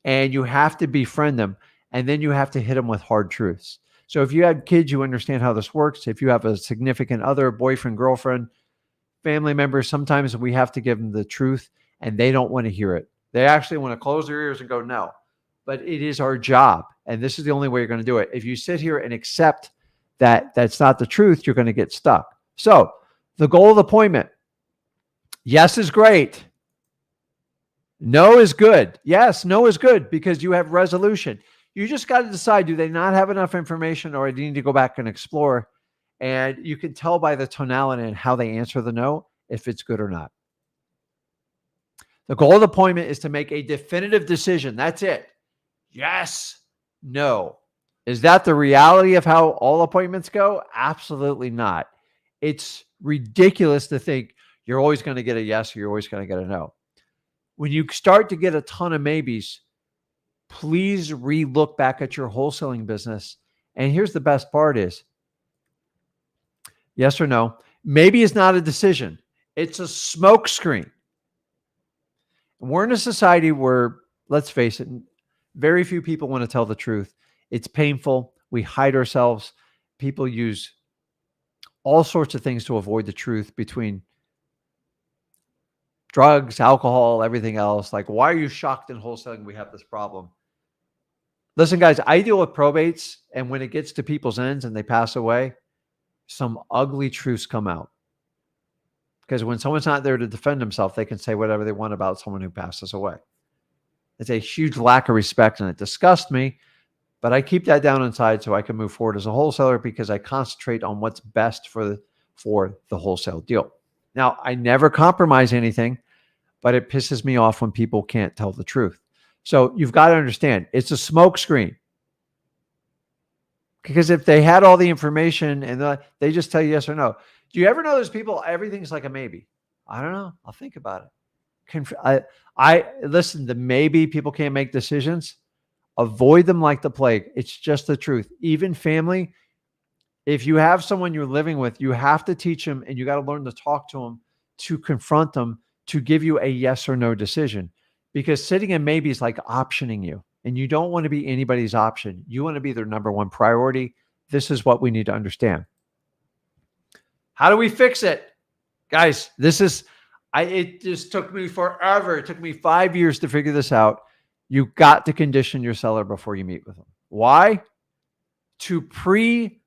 and you have to befriend them, and then you have to hit them with hard truths? So if you have kids, you understand how this works. If you have a significant other, boyfriend, girlfriend, family members, sometimes we have to give them the truth and they don't want to hear it. They actually want to close their ears and go, no. But it is our job. And this is the only way you're going to do it. If you sit here and accept that that's not the truth, you're going to get stuck. So the goal of the appointment, yes is great. No is good. Yes, no is good because you have resolution. You just got to decide, do they not have enough information, or do you need to go back and explore? And you can tell by the tonality and how they answer the no if it's good or not. The goal of the appointment is to make a definitive decision. That's it. Yes, no. Is that the reality of how all appointments go? Absolutely not. It's ridiculous to think you're always going to get a yes or you're always going to get a no. When you start to get a ton of maybes, please re-look back at your wholesaling business. And here's the best part is, yes or no, maybe it's not a decision. It's a smoke screen. We're in a society where, let's face it, very few people want to tell the truth. It's painful. We hide ourselves. People use all sorts of things to avoid the truth, between drugs, alcohol, everything else. Like, why are you shocked in wholesaling we have this problem? Listen, guys, I deal with probates, and when it gets to people's ends and they pass away, some ugly truths come out. Because when someone's not there to defend himself, they can say whatever they want about someone who passes away. It's a huge lack of respect, and it disgusts me. But I keep that down inside so I can move forward as a wholesaler, because I concentrate on what's best for the wholesale deal. Now, I never compromise anything, but it pisses me off when people can't tell the truth. So you've got to understand, it's a smoke screen. Because if they had all the information and they just tell you yes or no. Do you ever know those people, everything's like a maybe? I don't know. I'll think about it. I listen, the maybe people can't make decisions. Avoid them like the plague. It's just the truth. Even family, if you have someone you're living with, you have to teach them, and you got to learn to talk to them, to confront them, to give you a yes or no decision. Because sitting in maybe is like optioning you, and you don't want to be anybody's option. You want to be their number one priority. This is what we need to understand. How do we fix it? Guys, it just took me forever. It took me 5 years to figure this out. You got to condition your seller before you meet with them. Why? To pre-strike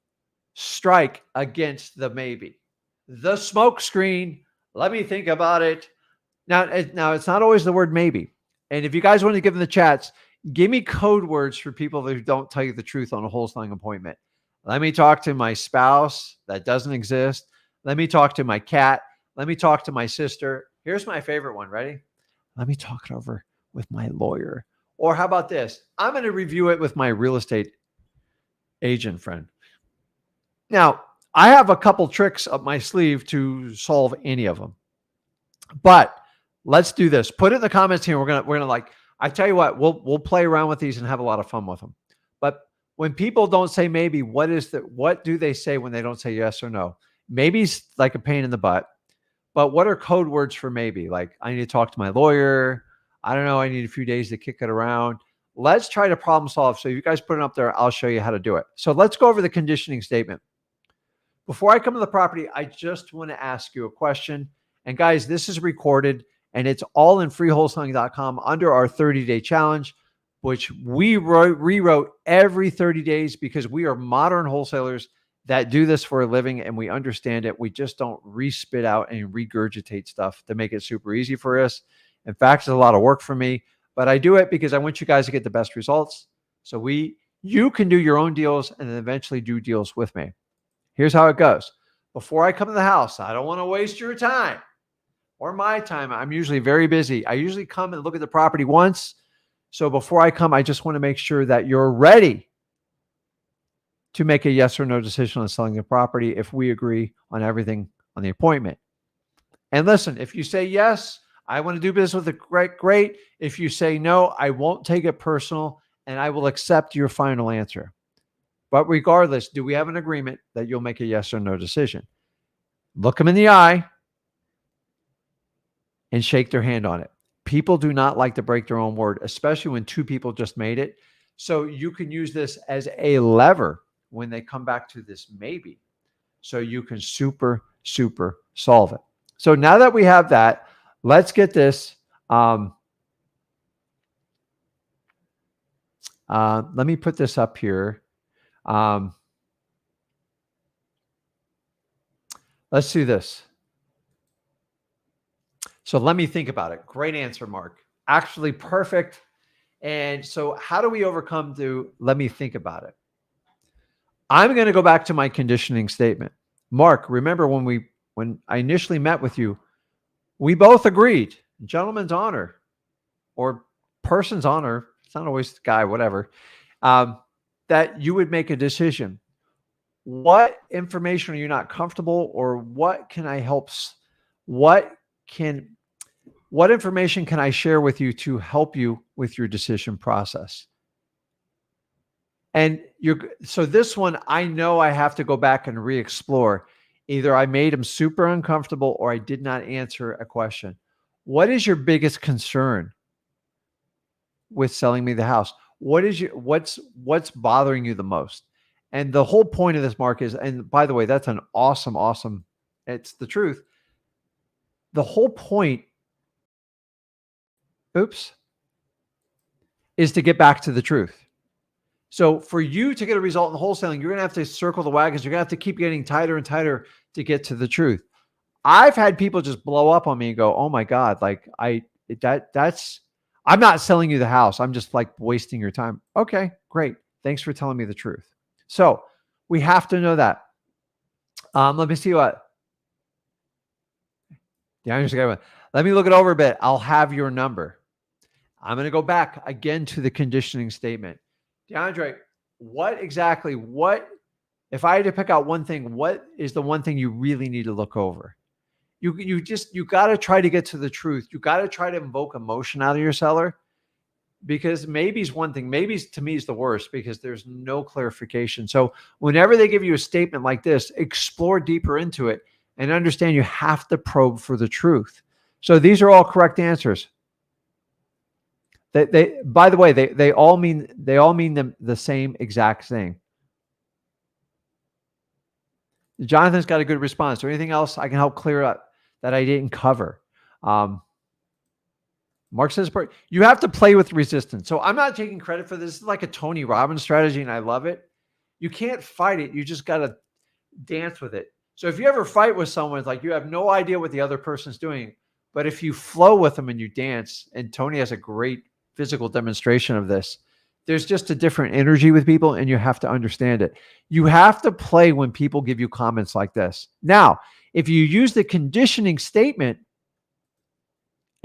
against the maybe. The smoke screen. Let me think about it. Now, it's not always the word maybe. And if you guys want to give them the chats, give me code words for people that don't tell you the truth on a wholesaling appointment. Let me talk to my spouse. That doesn't exist. Let me talk to my cat. Let me talk to my sister. Here's my favorite one. Ready? Let me talk it over with my lawyer. Or how about this? I'm going to review it with my real estate agent friend. Now, I have a couple tricks up my sleeve to solve any of them. But let's do this. Put it in the comments here. We're gonna like, I tell you what, we'll play around with these and have a lot of fun with them. But when people don't say maybe, what do they say when they don't say yes or no? Maybe's like a pain in the butt. But what are code words for maybe? Like, I need to talk to my lawyer. I don't know. I need a few days to kick it around. Let's try to problem solve. So if you guys put it up there, I'll show you how to do it. So let's go over the conditioning statement. Before I come to the property, I just want to ask you a question. And guys, this is recorded, and it's all in freewholesaling.com under our 30-day challenge, which we rewrote every 30 days because we are modern wholesalers that do this for a living, and we understand it. We just don't re-spit out and regurgitate stuff to make it super easy for us. In fact, it's a lot of work for me, but I do it because I want you guys to get the best results. So you can do your own deals and then eventually do deals with me. Here's how it goes. Before I come to the house, I don't want to waste your time or my time. I'm usually very busy. I usually come and look at the property once. So before I come, I just want to make sure that you're ready to make a yes or no decision on selling the property if we agree on everything on the appointment. And listen, if you say yes, I want to do business with it, great. If you say no, I won't take it personal, and I will accept your final answer. But regardless, do we have an agreement that you'll make a yes or no decision? Look them in the eye and shake their hand on it. People do not like to break their own word, especially when two people just made it. So you can use this as a lever when they come back to this maybe. So you can super solve it. So now that we have that, let's get this. Let me put this up here. Let's do this. So let me think about it. Great answer, Mark. Actually perfect. And so how do we overcome let me think about it? I'm going to go back to my conditioning statement. Mark, remember when I initially met with you, we both agreed, gentleman's honor or person's honor. It's not always guy, whatever. that you would make a decision. What information are you not comfortable, or what can I help? What information can I share with you to help you with your decision process? And so this one, I know I have to go back and re-explore. Either I made them super uncomfortable or I did not answer a question. What is your biggest concern with selling me the house? What's bothering you the most? And the whole point of this, Mark, is, and by the way, that's an awesome, it's the truth. The whole point, is to get back to the truth. So for you to get a result in wholesaling, you're going to have to circle the wagons. You're going to have to keep getting tighter and tighter to get to the truth. I've had people just blow up on me and go, "Oh my God, like I'm not selling you the house. I'm just like wasting your time." Okay, great. Thanks for telling me the truth. So we have to know that. Let me see what. Let me look it over a bit. I'll have your number. I'm going to go back again to the conditioning statement. DeAndre, if I had to pick out one thing, what is the one thing you really need to look over? You got to try to get to the truth. You got to try to invoke emotion out of your seller, because maybe is one thing. Maybe to me is the worst, because there's no clarification. So whenever they give you a statement like this, explore deeper into it and understand you have to probe for the truth. So these are all correct answers. By the way, they all mean the same exact thing. Jonathan's got a good response. Is there anything else I can help clear up that I didn't cover? Mark says, you have to play with resistance. So I'm not taking credit for this. This is like a Tony Robbins strategy, and I love it. You can't fight it. You just got to dance with it. So if you ever fight with someone, it's like you have no idea what the other person's doing. But if you flow with them and you dance, and Tony has a great physical demonstration of this, there's just a different energy with people, and you have to understand it. You have to play when people give you comments like this. Now, if you use the conditioning statement,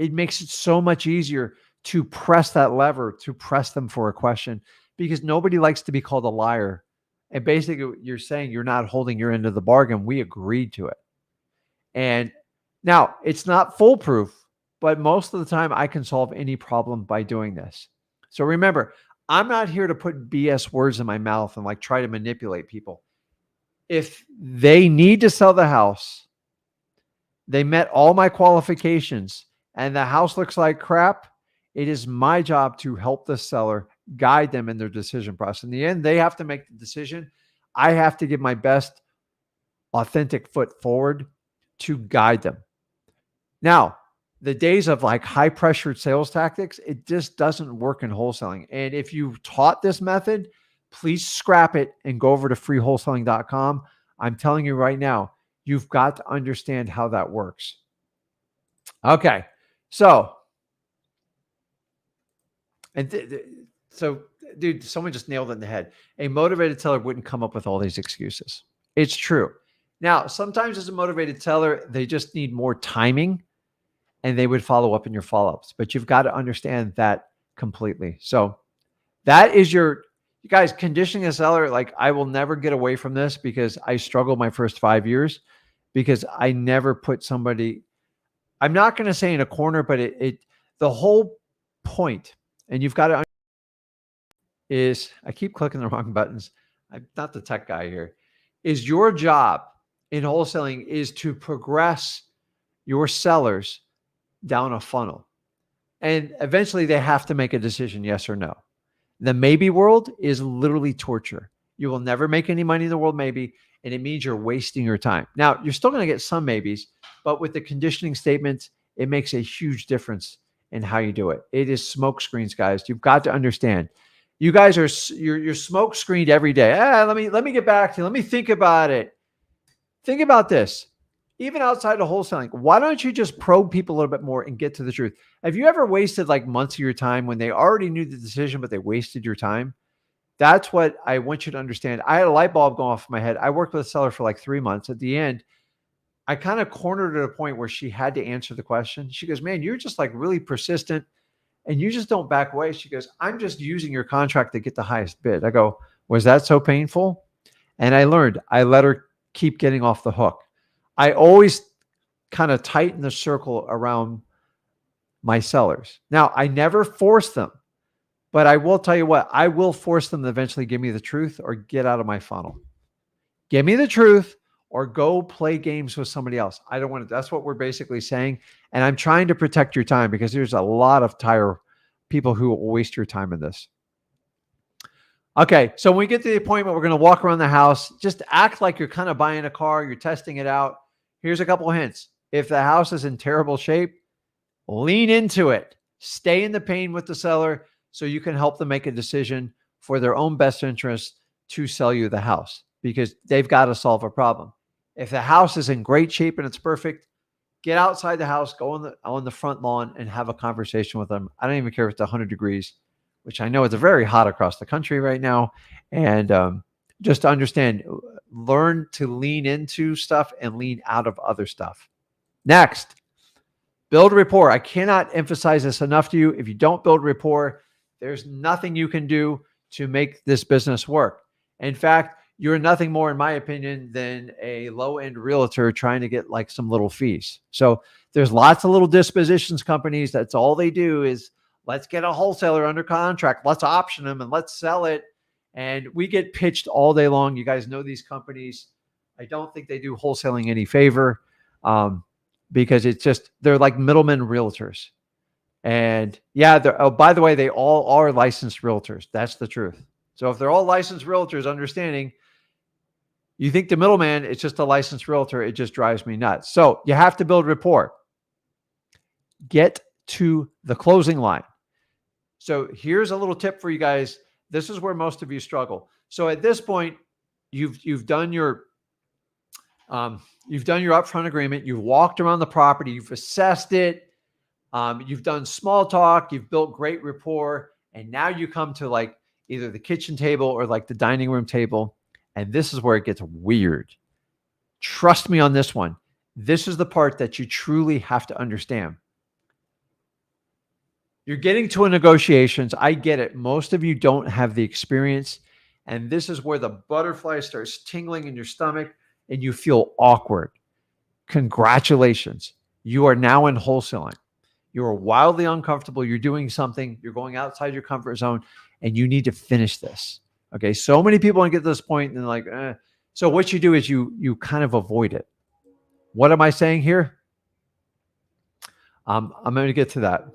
it makes it so much easier to press that lever, to press them for a question, because nobody likes to be called a liar. And basically you're saying you're not holding your end of the bargain. We agreed to it. And now it's not foolproof, but most of the time I can solve any problem by doing this. So remember, I'm not here to put BS words in my mouth and like try to manipulate people. If they need to sell the house, they met all my qualifications, and the house looks like crap, it is my job to help the seller, guide them in their decision process. In the end, they have to make the decision. I have to give my best authentic foot forward to guide them. Now, the days of like high pressured sales tactics, it just doesn't work in wholesaling. And if you taught this method, please scrap it and go over to freewholesaling.com. I'm telling you right now, you've got to understand how that works. Okay. So, dude, someone just nailed it in the head. A motivated seller wouldn't come up with all these excuses. It's true. Now, sometimes as a motivated seller, they just need more timing, and they would follow up in your follow-ups. But you've got to understand that completely. So that is you guys, conditioning a seller. Like, I will never get away from this, because I struggled my first 5 years, because I never put somebody, I'm not going to say in a corner, but the whole point, and you've got to is, I keep clicking the wrong buttons. I'm not the tech guy here. Is your job in wholesaling is to progress your sellers down a funnel. And eventually they have to make a decision, yes or no. The maybe world is literally torture. You will never make any money in the world maybe, and it means you're wasting your time. Now, you're still going to get some maybes, but with the conditioning statements, it makes a huge difference in how you do it. It is smoke screens, guys. You've got to understand. You guys you're smoke screened every day. Let me get back to you. Let me think about it. Think about this. Even outside of wholesaling, why don't you just probe people a little bit more and get to the truth? Have you ever wasted like months of your time when they already knew the decision, but they wasted your time? That's what I want you to understand. I had a light bulb go off in my head. I worked with a seller for like 3 months. At the end, I kind of cornered her at a point where she had to answer the question. She goes, "Man, you're just like really persistent and you just don't back away." She goes, "I'm just using your contract to get the highest bid." I go, Was that so painful? And I learned, I let her keep getting off the hook. I always kind of tighten the circle around my sellers. Now, I never force them, but I will tell you what, I will force them to eventually give me the truth or get out of my funnel. Give me the truth or go play games with somebody else. I don't want to. That's what we're basically saying. And I'm trying to protect your time because there's a lot of people who will waste your time in this. Okay, so when we get to the appointment, we're going to walk around the house. Just act like you're kind of buying a car. You're testing it out. Here's a couple of hints. If the house is in terrible shape, lean into it. Stay in the pain with the seller so you can help them make a decision for their own best interest to sell you the house because they've got to solve a problem. If the house is in great shape and it's perfect, get outside the house, go on the front lawn and have a conversation with them. I don't even care if it's 100 degrees, which I know is very hot across the country right now. And just to understand, learn to lean into stuff and lean out of other stuff. Next, build rapport. I cannot emphasize this enough to you. If you don't build rapport, there's nothing you can do to make this business work. In fact, you're nothing more, in my opinion, than a low-end realtor trying to get like some little fees. So there's lots of little dispositions companies. That's all they do is let's get a wholesaler under contract. Let's option them and let's sell it. And we get pitched all day long. You guys know these companies. I don't think they do wholesaling any favor because they're like middlemen realtors. And yeah, by the way, they all are licensed realtors. That's the truth. So if they're all licensed realtors, understanding, you think the middleman is just a licensed realtor, it just drives me nuts. So you have to build rapport. Get to the closing line. So here's a little tip for you guys. This is where most of you struggle. So at this point, you've done your upfront agreement. You've walked around the property. You've assessed it. You've done small talk. You've built great rapport. And now you come to like either the kitchen table or like the dining room table. And this is where it gets weird. Trust me on this one. This is the part that you truly have to understand. You're getting to a negotiations. I get it. Most of you don't have the experience. And this is where the butterfly starts tingling in your stomach and you feel awkward. Congratulations. You are now in wholesaling. You are wildly uncomfortable. You're doing something. You're going outside your comfort zone and you need to finish this. Okay. So many people want to get to this point and they're like, So what you do is you kind of avoid it. What am I saying here? I'm going to get to that.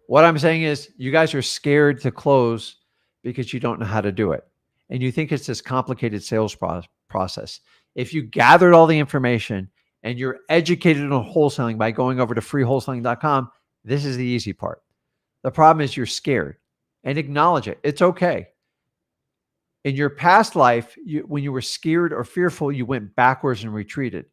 What I'm saying is you guys are scared to close because you don't know how to do it. And you think it's this complicated sales process. If you gathered all the information and you're educated on wholesaling by going over to freewholesaling.com, this is the easy part. The problem is you're scared and acknowledge it. It's okay. In your past life, when you were scared or fearful, you went backwards and retreated.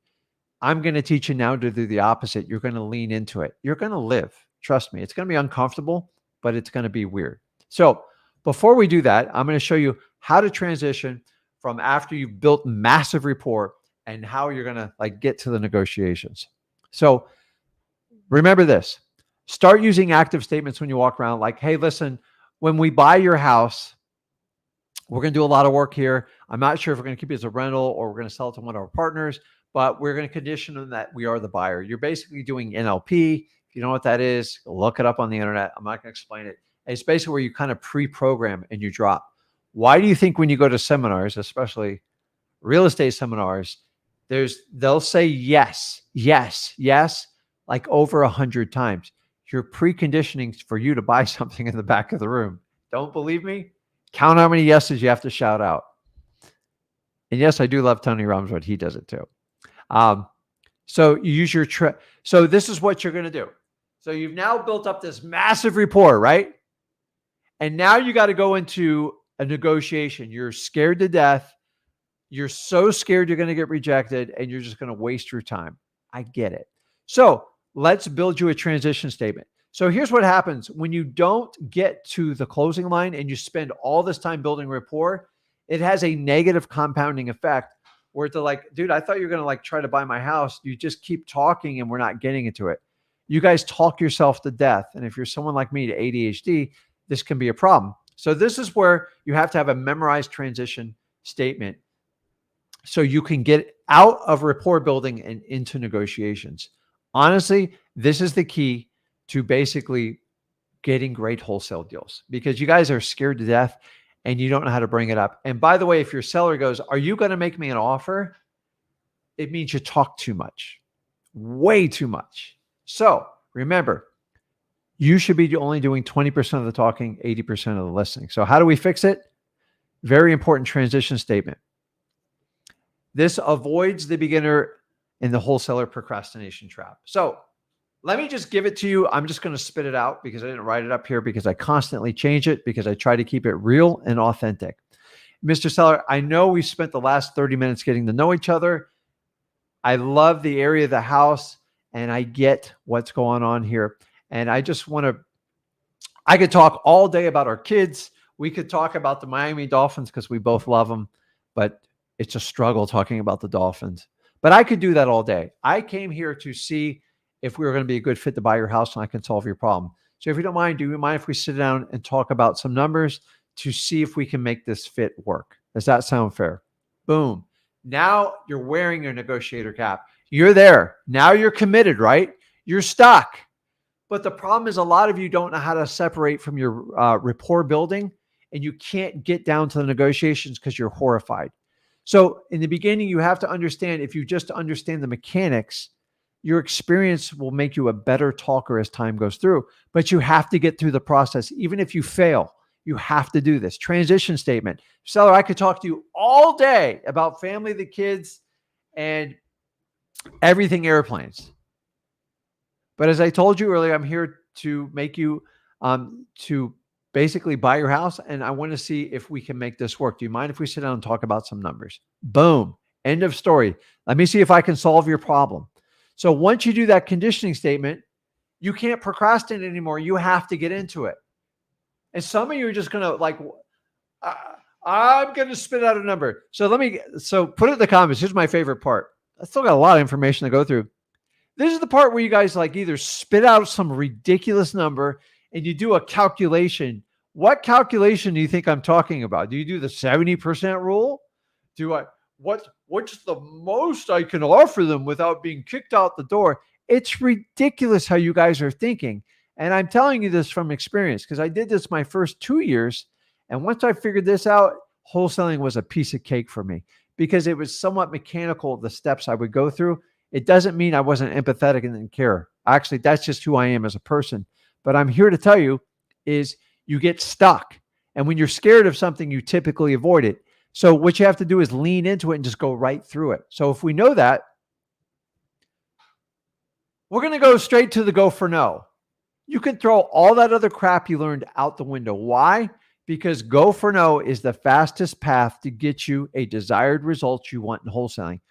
I'm going to teach you now to do the opposite. You're going to lean into it. You're going to live. Trust me. It's going to be uncomfortable, but it's going to be weird. So before we do that, I'm going to show you how to transition from after you've built massive rapport and how you're going to like get to the negotiations. So remember this. Start using active statements when you walk around like, hey, listen, when we buy your house, we're going to do a lot of work here. I'm not sure if we're going to keep it as a rental or we're going to sell it to one of our partners, but we're going to condition them that we are the buyer. You're basically doing NLP. If you know what that is, look it up on the internet. I'm not going to explain it. It's basically where you kind of pre-program and you drop. Why do you think when you go to seminars, especially real estate seminars, they'll say yes, yes, yes, like over 100 times. You're preconditioning for you to buy something in the back of the room. Don't believe me? Count how many yeses you have to shout out. And yes, I do love Tony Robbins, but he does it too. So you use your so this is what you're going to do. So you've now built up this massive rapport, right? And now you got to go into a negotiation. You're scared to death. You're so scared you're going to get rejected and you're just going to waste your time. I get it. So let's build you a transition statement. So here's what happens when you don't get to the closing line and you spend all this time building rapport. It has a negative compounding effect where they're like, dude, I thought you were going to like try to buy my house. You just keep talking and we're not getting into it. You guys talk yourself to death. And if you're someone like me to ADHD, this can be a problem. So this is where you have to have a memorized transition statement so you can get out of rapport building and into negotiations. Honestly, this is the key to basically getting great wholesale deals, because you guys are scared to death and you don't know how to bring it up. And by the way, if your seller goes, "Are you going to make me an offer?" it means you talk too much, way too much. So remember, you should be only doing 20% of the talking, 80% of the listening. So how do we fix it? Very important transition statement. This avoids the beginner in the wholesaler procrastination trap. So let me just give it to you. I'm just going to spit it out because I didn't write it up here, because I constantly change it, because I try to keep it real and authentic. Mr. Seller, I know we spent the last 30 minutes getting to know each other. I love the area of the house and I get what's going on here. And I just want to, I could talk all day about our kids. We could talk about the Miami Dolphins because we both love them, but it's a struggle talking about the Dolphins. But I could do that all day. I came here to see if we were going to be a good fit to buy your house and I can solve your problem. So if you don't mind, do you mind if we sit down and talk about some numbers to see if we can make this fit work? Does that sound fair? Boom. Now you're wearing your negotiator cap. You're there. Now you're committed, right? You're stuck. But the problem is a lot of you don't know how to separate from your rapport building, and you can't get down to the negotiations because you're horrified. So in the beginning, you have to understand, if you just understand the mechanics, your experience will make you a better talker as time goes through. But you have to get through the process. Even if you fail, you have to do this. Transition statement. Seller, I could talk to you all day about family, the kids, and everything airplanes. But as I told you earlier, I'm here to make you, to basically buy your house. And I want to see if we can make this work. Do you mind if we sit down and talk about some numbers? Boom. End of story. Let me see if I can solve your problem. So once you do that conditioning statement, you can't procrastinate anymore. You have to get into it. And some of you are just going to like, I'm going to spit out a number. So put it in the comments. Here's my favorite part. I still got a lot of information to go through. This is the part where you guys like either spit out some ridiculous number and you do a calculation. What calculation do you think I'm talking about? Do you do the 70% rule? What's the most I can offer them without being kicked out the door? It's ridiculous how you guys are thinking. And I'm telling you this from experience because I did this my first 2 years. And once I figured this out, wholesaling was a piece of cake for me because it was somewhat mechanical, the steps I would go through. It doesn't mean I wasn't empathetic and didn't care. Actually, that's just who I am as a person. But I'm here to tell you is you get stuck. And when you're scared of something, you typically avoid it. So what you have to do is lean into it and just go right through it. So if we know that, we're going to go straight to the go for no. You can throw all that other crap you learned out the window. Why? Because go for no is the fastest path to get you a desired result you want in wholesaling.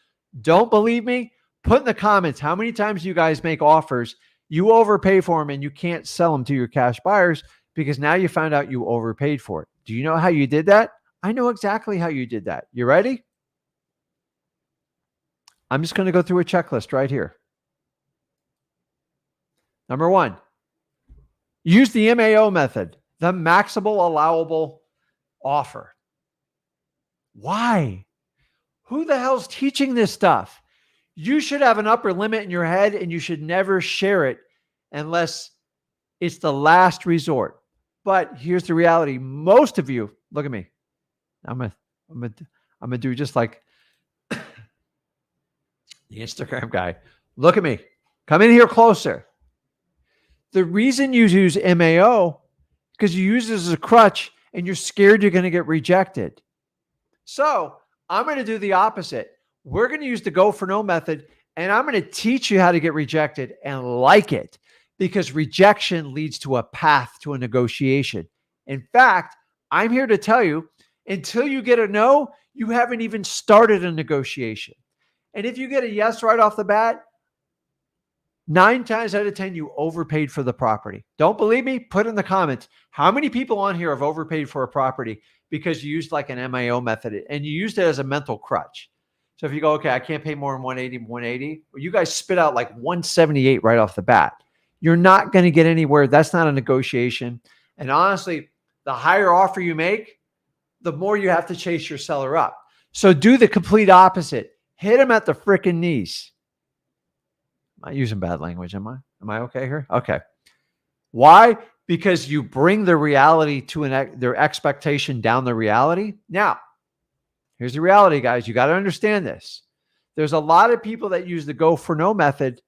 Don't believe me? Put in the comments how many times you guys make offers, you overpay for them and you can't sell them to your cash buyers because now you found out you overpaid for it. Do you know how you did that? I know exactly how you did that. You ready? I'm just going to go through a checklist right here. Number one, use the MAO method, the maximal allowable offer. Why? Who the hell's teaching this stuff? You should have an upper limit in your head and you should never share it unless it's the last resort. But here's the reality. Most of you, look at me. I'm gonna do just like the Instagram guy. Look at me. Come in here closer. The reason you use MAO because you use it as a crutch and you're scared you're going to get rejected. So I'm going to do the opposite. We're going to use the go for no method, and I'm going to teach you how to get rejected and like it because rejection leads to a path to a negotiation. In fact, I'm here to tell you, until you get a no, you haven't even started a negotiation. And if you get a yes right off the bat, 9 times out of 10, you overpaid for the property. Don't believe me? Put in the comments. How many people on here have overpaid for a property because you used like an MAO method and you used it as a mental crutch? So if you go, okay, I can't pay more than 180, well, you guys spit out like 178 right off the bat. You're not going to get anywhere. That's not a negotiation. And honestly, the higher offer you make, the more you have to chase your seller up. So do the complete opposite. Hit them at the freaking knees. Am I using bad language? Am I okay here? Okay. Why? Because you bring the reality to their expectation down the reality. Now, here's the reality, guys. You got to understand this. There's a lot of people that use the go for no method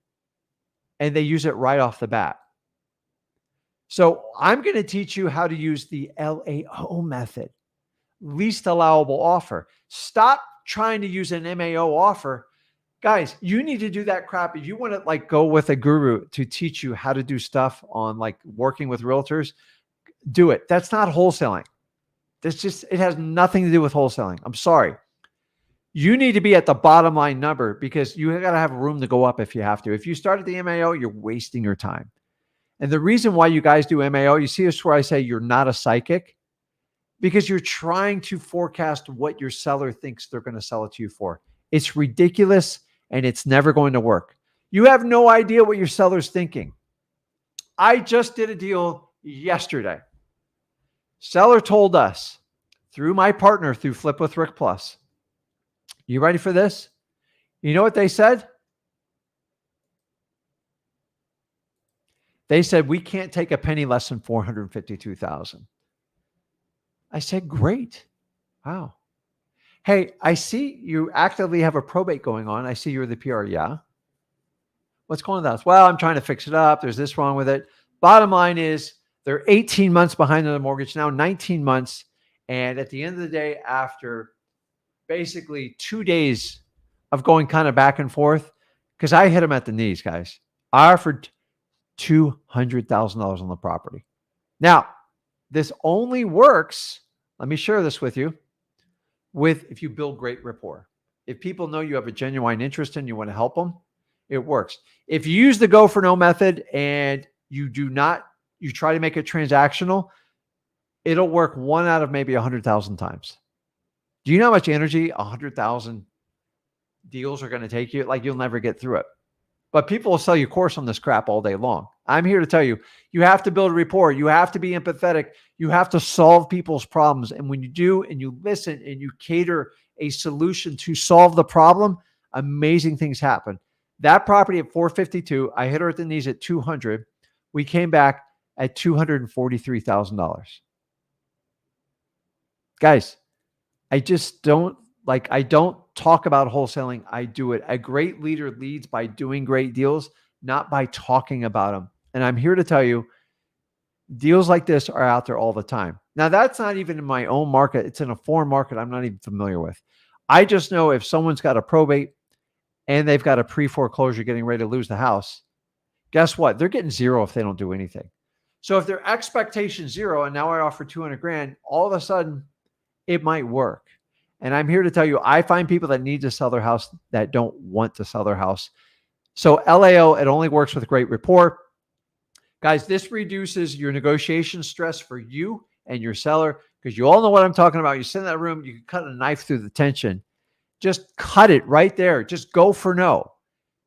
and they use it right off the bat. So I'm going to teach you how to use the LAO method, least allowable offer. Stop trying to use an MAO offer. Guys, you need to do that crap. If you want to like go with a guru to teach you how to do stuff on like working with realtors, do it. That's not wholesaling. It has nothing to do with wholesaling. I'm sorry. You need to be at the bottom line number because you got to have room to go up if you have to. If you start at the MAO, you're wasting your time. And the reason why you guys do MAO, you see this where I say you're not a psychic, because you're trying to forecast what your seller thinks they're going to sell it to you for. It's ridiculous and it's never going to work. You have no idea what your seller's thinking. I just did a deal yesterday. Seller told us through my partner through Flip with Rick Plus. You ready for this? You know what they said? They said, we can't take a penny less than $452,000. I said, great. Wow. Hey, I see you actively have a probate going on. I see you're the PR. Yeah. What's going on with that? Well, I'm trying to fix it up. There's this wrong with it. Bottom line is they're 18 months behind on the mortgage, now 19 months. And at the end of the day, after basically 2 days of going kind of back and forth, because I hit them at the knees, guys. I offered $200,000 on the property. Now, this only works, let me share this with you, if you build great rapport. If people know you have a genuine interest and you want to help them, it works. If you use the go for no method and you try to make it transactional, it'll work 1 out of maybe 100,000 times. Do you know how much energy 100,000 deals are going to take you? Like, you'll never get through it. But people will sell you a course on this crap all day long. I'm here to tell you, you have to build rapport. You have to be empathetic. You have to solve people's problems. And when you do, and you listen and you cater a solution to solve the problem, amazing things happen. That property at 452, I hit her at the knees at 200. We came back at $243,000. Guys, I don't talk about wholesaling. I do it. A great leader leads by doing great deals, not by talking about them. And I'm here to tell you, deals like this are out there all the time. Now, that's not even in my own market. It's in a foreign market I'm not even familiar with. I just know if someone's got a probate and they've got a pre-foreclosure getting ready to lose the house, guess what? They're getting zero if they don't do anything. So if their expectation is zero and now I offer 200 grand, all of a sudden it might work. And I'm here to tell you, I find people that need to sell their house that don't want to sell their house. So LAO, it only works with great rapport. Guys, this reduces your negotiation stress for you and your seller, because you all know what I'm talking about. You sit in that room, you can cut a knife through the tension. Just cut it right there. Just go for no.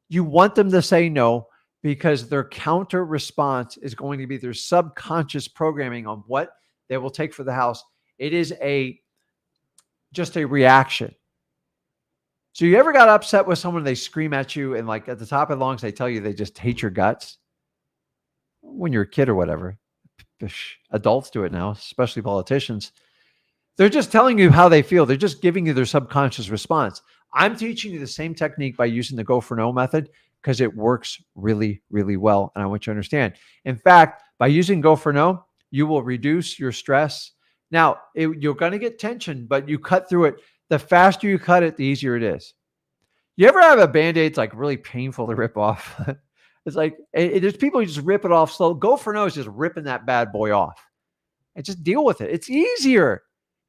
You want them to say no because their counter response is going to be their subconscious programming on what they will take for the house. It is just a reaction. So you ever got upset with someone, they scream at you and like at the top of the lungs, they tell you they just hate your guts? When you're a kid or whatever. Adults do it now, especially politicians. They're just telling you how they feel. They're just giving you their subconscious response. I'm teaching you the same technique by using the go for no method because it works really, really well. And I want you to understand. In fact, by using go for no, you will reduce your stress. Now, you're going to get tension, but you cut through it. The faster you cut it, the easier it is. You ever have a Band-Aid? It's like really painful to rip off. It's like, there's people who just rip it off slow. Go for no is just ripping that bad boy off and just deal with it. It's easier.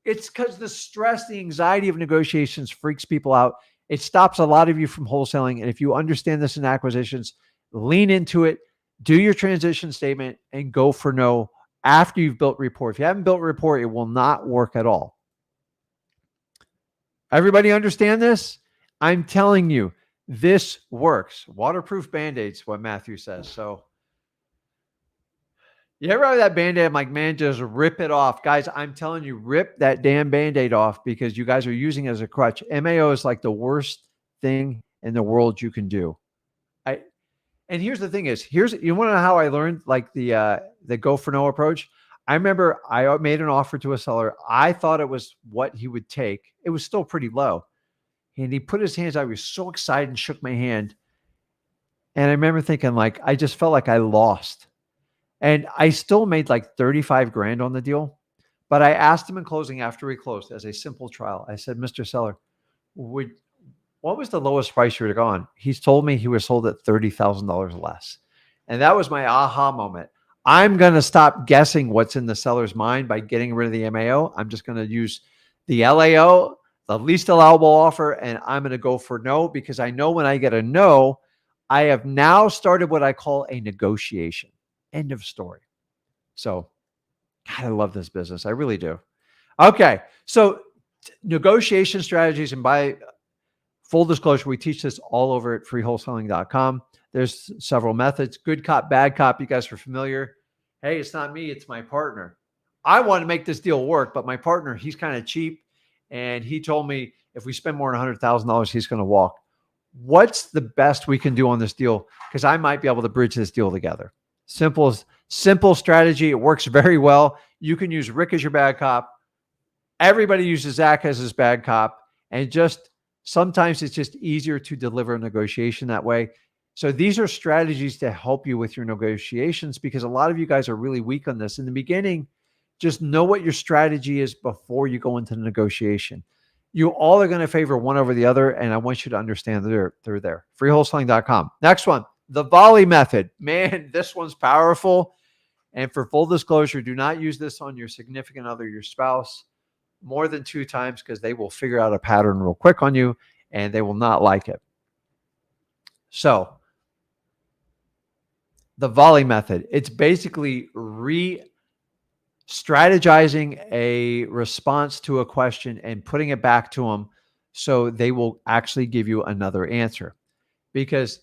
It's because the stress, the anxiety of negotiations freaks people out. It stops a lot of you from wholesaling. And if you understand this in acquisitions, lean into it, do your transition statement, and go for no after you've built rapport. If you haven't built rapport, it will not work at all. Everybody understand this? I'm telling you, this works. Waterproof Band-Aids, what Matthew says. So You ever have that Band-Aid? I'm like, man, just rip it off. Guys, I'm telling you, rip that damn Band-Aid off because you guys are using it as a crutch. MAO is like the worst thing in the world you can do. I And here's the thing is, you want to know how I learned like the go for no approach? I remember I made an offer to a seller. I thought it was what he would take. It was still pretty low. And he put his hands out. He was so excited and shook my hand. And I remember thinking, like, I just felt like I lost. And I still made like 35 grand on the deal. But I asked him in closing after we closed as a simple trial. I said, Mr. Seller, what was the lowest price you would have gone? He's told me he was sold at $30,000 less. And that was my aha moment. I'm going to stop guessing what's in the seller's mind by getting rid of the MAO. I'm just going to use the LAO, the least allowable offer, and I'm going to go for no because I know when I get a no, I have now started what I call a negotiation. End of story. So, God, I love this business. I really do. Okay. So, negotiation strategies, and by full disclosure, we teach this all over at freewholesaling.com. There's several methods. Good cop, bad cop. You guys are familiar. Hey, it's not me. It's my partner. I want to make this deal work, but my partner, he's kind of cheap. And he told me if we spend more than $100,000, he's going to walk. What's the best we can do on this deal? Because I might be able to bridge this deal together. Simple strategy. It works very well. You can use Rick as your bad cop. Everybody uses Zach as his bad cop. And just sometimes it's just easier to deliver a negotiation that way. So these are strategies to help you with your negotiations because a lot of you guys are really weak on this. In the beginning, just know what your strategy is before you go into the negotiation. You all are going to favor one over the other, and I want you to understand that they're there. Freewholesaling.com. Next one, the volley method. Man, this one's powerful. And for full disclosure, do not use this on your significant other, your spouse, more than 2 times because they will figure out a pattern real quick on you and they will not like it. So the volley method, it's basically strategizing a response to a question and putting it back to them so they will actually give you another answer. Because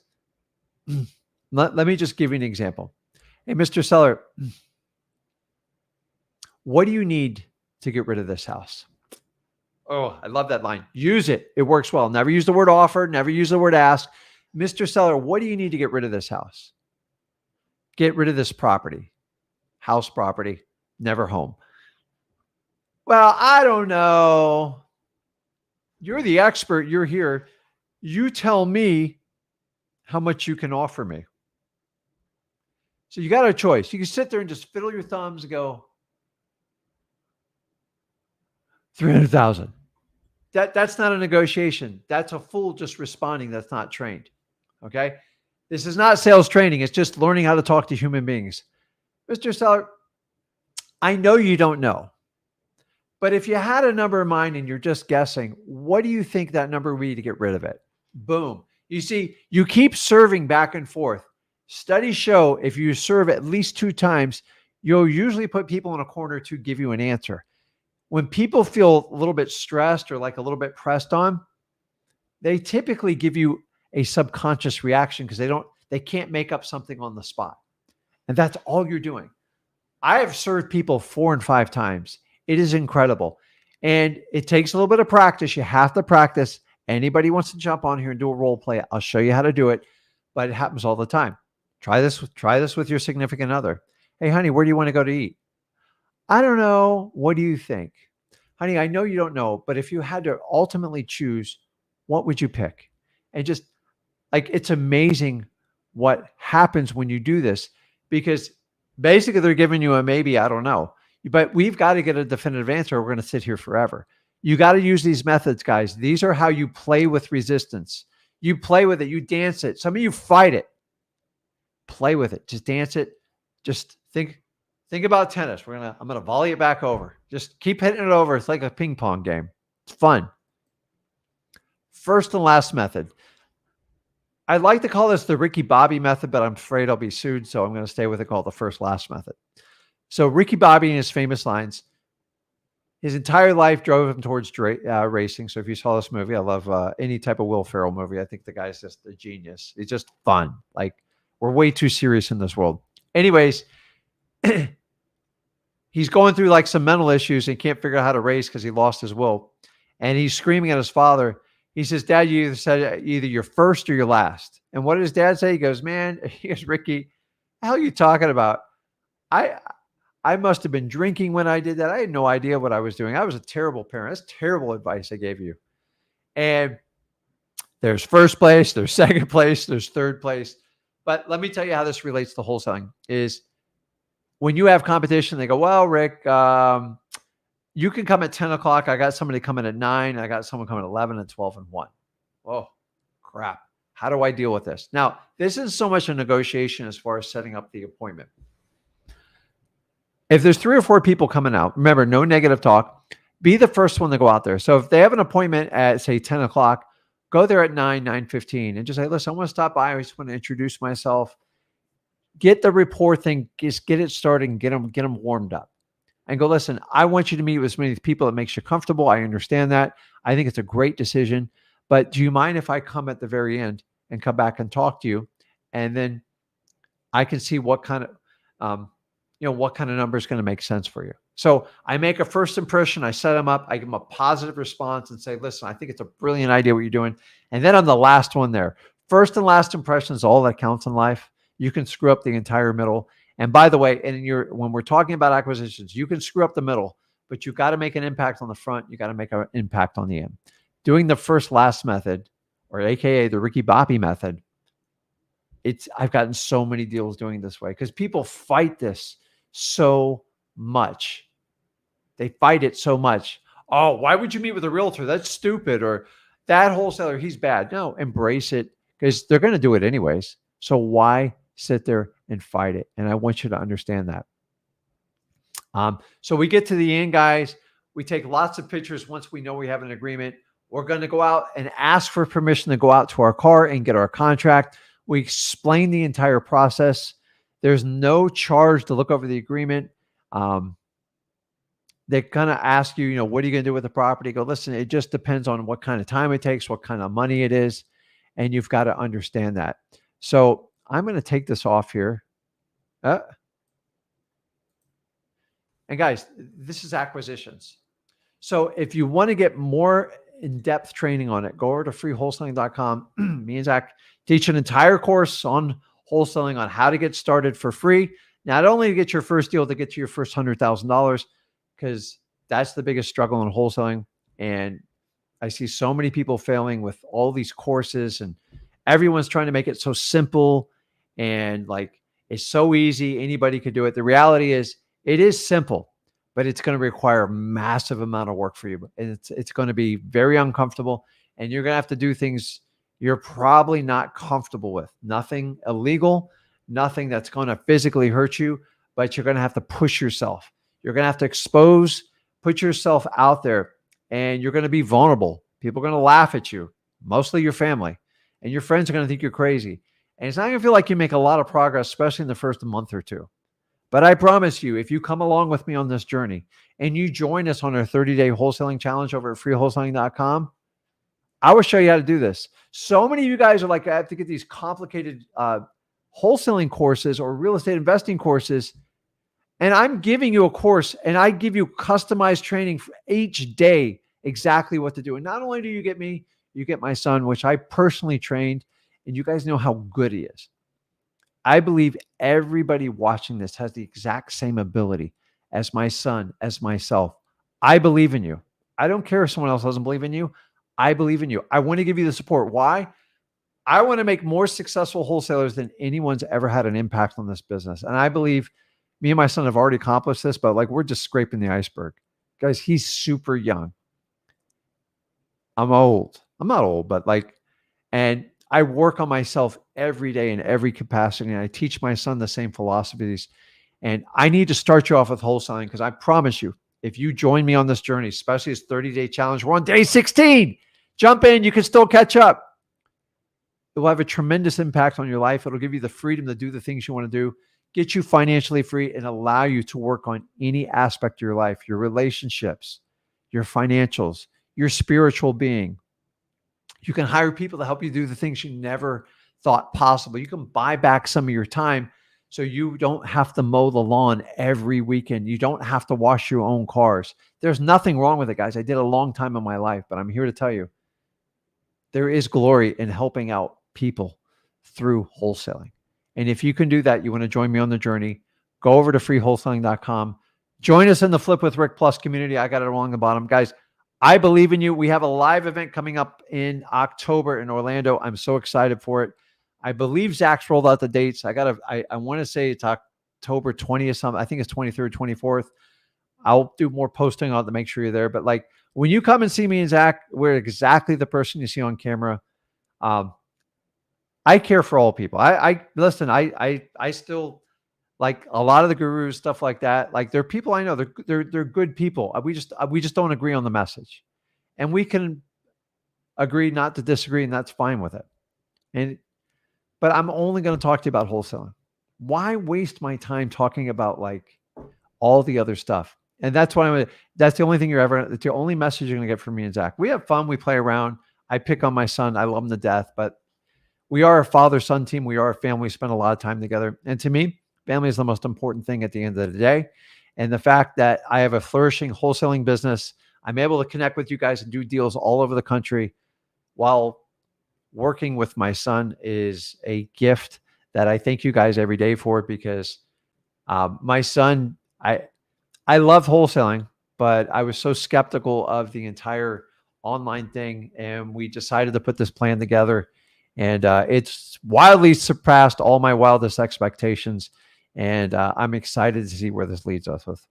let me just give you an example. Hey, Mr. Seller, what do you need to get rid of this house? Oh, I love that line. Use it. It works well. Never use the word offer. Never use the word ask. Mr. Seller, what do you need to get rid of this house? Get rid of this property. House property, never home. Well, I don't know. You're the expert. You're here. You tell me how much you can offer me. So you got a choice. You can sit there and just fiddle your thumbs and go, 300,000. That's not a negotiation. That's a fool just responding that's not trained. Okay? This is not sales training. It's just learning how to talk to human beings. Mr. Seller, I know you don't know. But if you had a number in mind and you're just guessing, what do you think that number would be to get rid of it? Boom. You see, you keep serving back and forth. Studies show if you serve at least 2 times, you'll usually put people in a corner to give you an answer. When people feel a little bit stressed or like a little bit pressed on, they typically give you a subconscious reaction because they can't make up something on the spot. And that's all you're doing. I have served people 4 and 5 times. It is incredible. And it takes a little bit of practice. You have to practice. Anybody wants to jump on here and do a role play, I'll show you how to do it, but it happens all the time. Try this with your significant other. Hey, honey, where do you want to go to eat? I don't know. What do you think? Honey, I know you don't know, but if you had to ultimately choose, what would you pick? And just like, it's amazing what happens when you do this because basically they're giving you a maybe, I don't know, but we've got to get a definitive answer. We're going to sit here forever. You got to use these methods, guys. These are how you play with resistance. You play with it. You dance it. Some of you fight it. Play with it. Just dance it. Just think about tennis. I'm going to volley it back over. Just keep hitting it over. It's like a ping pong game. It's fun. First and last method. I like to call this the Ricky Bobby method, but I'm afraid I'll be sued. So I'm going to stay with it called the first last method. So Ricky Bobby and his famous lines, his entire life drove him towards racing. So if you saw this movie, I love any type of Will Ferrell movie. I think the guy's just a genius. He's just fun. Like, we're way too serious in this world. Anyways, he's going through like some mental issues and can't figure out how to raise because he lost his will. And he's screaming at his father. He says, Dad, you either said either you're first or you're last. And what did his dad say? He goes, man, he goes, Ricky, the hell are you talking about? I must have been drinking when I did that. I had no idea what I was doing. I was a terrible parent. That's terrible advice I gave you. And there's first place, there's second place, there's third place. But let me tell you how this relates to wholesaling is when you have competition, they go, well, Rick, you can come at 10 o'clock. I got somebody coming at 9. I got someone coming at 11 and 12 and 1. Oh, crap. How do I deal with this? Now, this isn't so much a negotiation as far as setting up the appointment. If there's 3 or 4 people coming out, remember, no negative talk. Be the first one to go out there. So if they have an appointment at, say, 10 o'clock, go there at 9:15, and just say, listen, I want to stop by. I just want to introduce myself. Get the rapport thing. Just get it started and get them warmed up. And go, listen, I want you to meet with as many people that makes you comfortable. I understand that. I think it's a great decision. But do you mind if I come at the very end and come back and talk to you? And then I can see what kind of, what kind of number is going to make sense for you. So I make a first impression. I set them up. I give them a positive response and say, listen, I think it's a brilliant idea what you're doing. And then I'm the last one there. First and last impression is all that counts in life. You can screw up the entire middle. And by the way, when we're talking about acquisitions, you can screw up the middle, but you've got to make an impact on the front. You got to make an impact on the end. Doing the first last method, or AKA the Ricky Bobby method, I've gotten so many deals doing this way because people fight this so much. They fight it so much. Oh, why would you meet with a realtor? That's stupid. Or that wholesaler, he's bad. No, embrace it because they're going to do it anyways. So why sit there and fight it? And I want you to understand that. So we get to the end, guys. We take lots of pictures once we know we have an agreement. We're going to go out and ask for permission to go out to our car and get our contract. We explain the entire process. There's no charge to look over the agreement. They're going to ask you, what are you going to do with the property? Go, listen, it just depends on what kind of time it takes, what kind of money it is. And you've got to understand that. So I'm going to take this off here. And guys, this is acquisitions. So if you want to get more in-depth training on it, go over to freewholesaling.com. Me and Zach teach an entire course on wholesaling on how to get started for free. Not only to get your first deal, to get to your first $100,000, because that's the biggest struggle in wholesaling. And I see so many people failing with all these courses, and everyone's trying to make it so simple and like it's so easy. Anybody could do it. The reality is it is simple, but it's going to require a massive amount of work for you. And it's going to be very uncomfortable, and you're going to have to do things you're probably not comfortable with. Nothing illegal, nothing that's going to physically hurt you, but you're going to have to push yourself. You're going to have to put yourself out there, and you're going to be vulnerable. People are going to laugh at you, mostly your family, and your friends are going to think you're crazy. And it's not going to feel like you make a lot of progress, especially in the first month or two. But I promise you, if you come along with me on this journey and you join us on our 30-day wholesaling challenge over at freewholesaling.com, I will show you how to do this. So many of you guys are like, I have to get these complicated wholesaling courses or real estate investing courses. And I'm giving you a course, and I give you customized training for each day, exactly what to do. And not only do you get me, you get my son, which I personally trained, and you guys know how good he is. I believe everybody watching this has the exact same ability as my son, as myself. I believe in you. I don't care if someone else doesn't believe in you. I believe in you. I want to give you the support. Why? I want to make more successful wholesalers than anyone's ever had an impact on this business. And I believe me and my son have already accomplished this, but like we're just scraping the iceberg. Guys, he's super young. I'm old. I'm not old, but and I work on myself every day in every capacity. And I teach my son the same philosophies. And I need to start you off with wholesaling because I promise you, if you join me on this journey, especially this 30-day challenge, we're on day 16. Jump in. You can still catch up. It will have a tremendous impact on your life. It'll give you the freedom to do the things you want to do, get you financially free, and allow you to work on any aspect of your life, your relationships, your financials, your spiritual being. You can hire people to help you do the things you never thought possible. You can buy back some of your time So you don't have to mow the lawn every weekend. You don't have to wash your own cars. There's nothing wrong with it, guys. I did a long time in my life, but I'm here to tell you, there is glory in helping out people through wholesaling. And if you can do that, you want to join me on the journey, go over to freewholesaling.com. Join us in the Flip with Rick Plus community. I got it along the bottom. Guys, I believe in you. We have a live event coming up in October in Orlando. I'm so excited for it. I believe Zach's rolled out the dates. I want to say it's October 20th, something. I think it's 23rd, 24th. I'll do more posting on it to make sure you're there. But like when you come and see me and Zach, we're exactly the person you see on camera. I care for all people. I listen, I still like a lot of the gurus, stuff like that. Like they're people I know, they're good people. We just don't agree on the message, and we can agree not to disagree, and that's fine with it. But I'm only going to talk to you about wholesaling. Why waste my time talking about like all the other stuff? And that's why that's the only thing that's the only message you're going to get from me and Zach. We have fun. We play around. I pick on my son. I love him to death, but we are a father-son team. We are a family. We spend a lot of time together. And to me, family is the most important thing at the end of the day. And the fact that I have a flourishing wholesaling business, I'm able to connect with you guys and do deals all over the country while working with my son is a gift that I thank you guys every day for, because my son, I love wholesaling, but I was so skeptical of the entire online thing. And we decided to put this plan together, and it's wildly surpassed all my wildest expectations. And I'm excited to see where this leads us with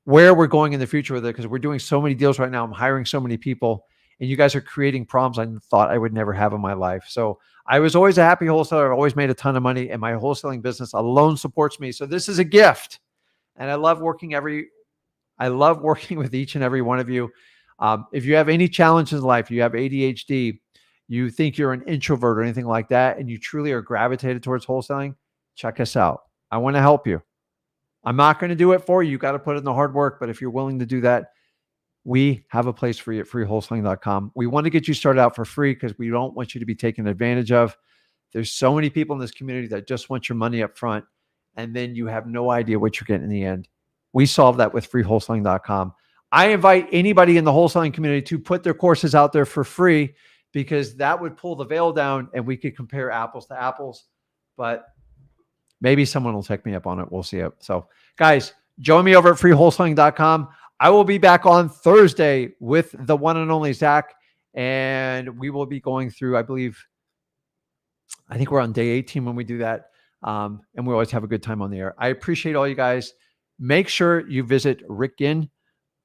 where we're going in the future with it, because we're doing so many deals right now. I'm hiring so many people, and you guys are creating problems I thought I would never have in my life. So I was always a happy wholesaler. I've always made a ton of money, and my wholesaling business alone supports me. So this is a gift. And I love working with each and every one of you. If you have any challenges in life, you have ADHD, you think you're an introvert or anything like that, and you truly are gravitated towards wholesaling, check us out. I want to help you. I'm not going to do it for you. You got to put in the hard work. But if you're willing to do that, we have a place for you at freewholesaling.com. We want to get you started out for free because we don't want you to be taken advantage of. There's so many people in this community that just want your money up front, and then you have no idea what you're getting in the end. We solve that with freewholesaling.com. I invite anybody in the wholesaling community to put their courses out there for free, because that would pull the veil down and we could compare apples to apples. But maybe someone will take me up on it. We'll see it. So guys, join me over at freewholesaling.com. I will be back on Thursday with the one and only Zach, and we will be going through, I think we're on day 18 when we do that. And we always have a good time on the air. I appreciate all you guys. Make sure you visit Rick Ginn,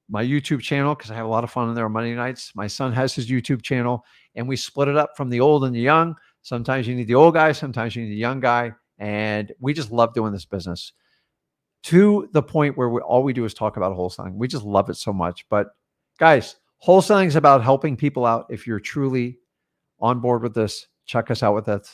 my YouTube channel, because I have a lot of fun on there on Monday nights. My son has his YouTube channel, and we split it up from the old and the young. Sometimes you need the old guy, sometimes you need the young guy. And we just love doing this business to the point where all we do is talk about wholesaling. We just love it so much. But guys, wholesaling is about helping people out. If you're truly on board with this, check us out with that.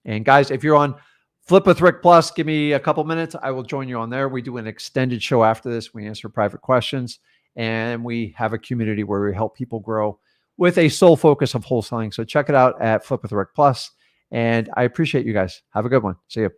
And guys, if you're on Flip with Rick Plus, give me a couple minutes. I will join you on there. We do an extended show after this. We answer private questions, and we have a community where we help people grow with a sole focus of wholesaling. So check it out at Flip with Rick Plus. And I appreciate you guys. Have a good one. See you.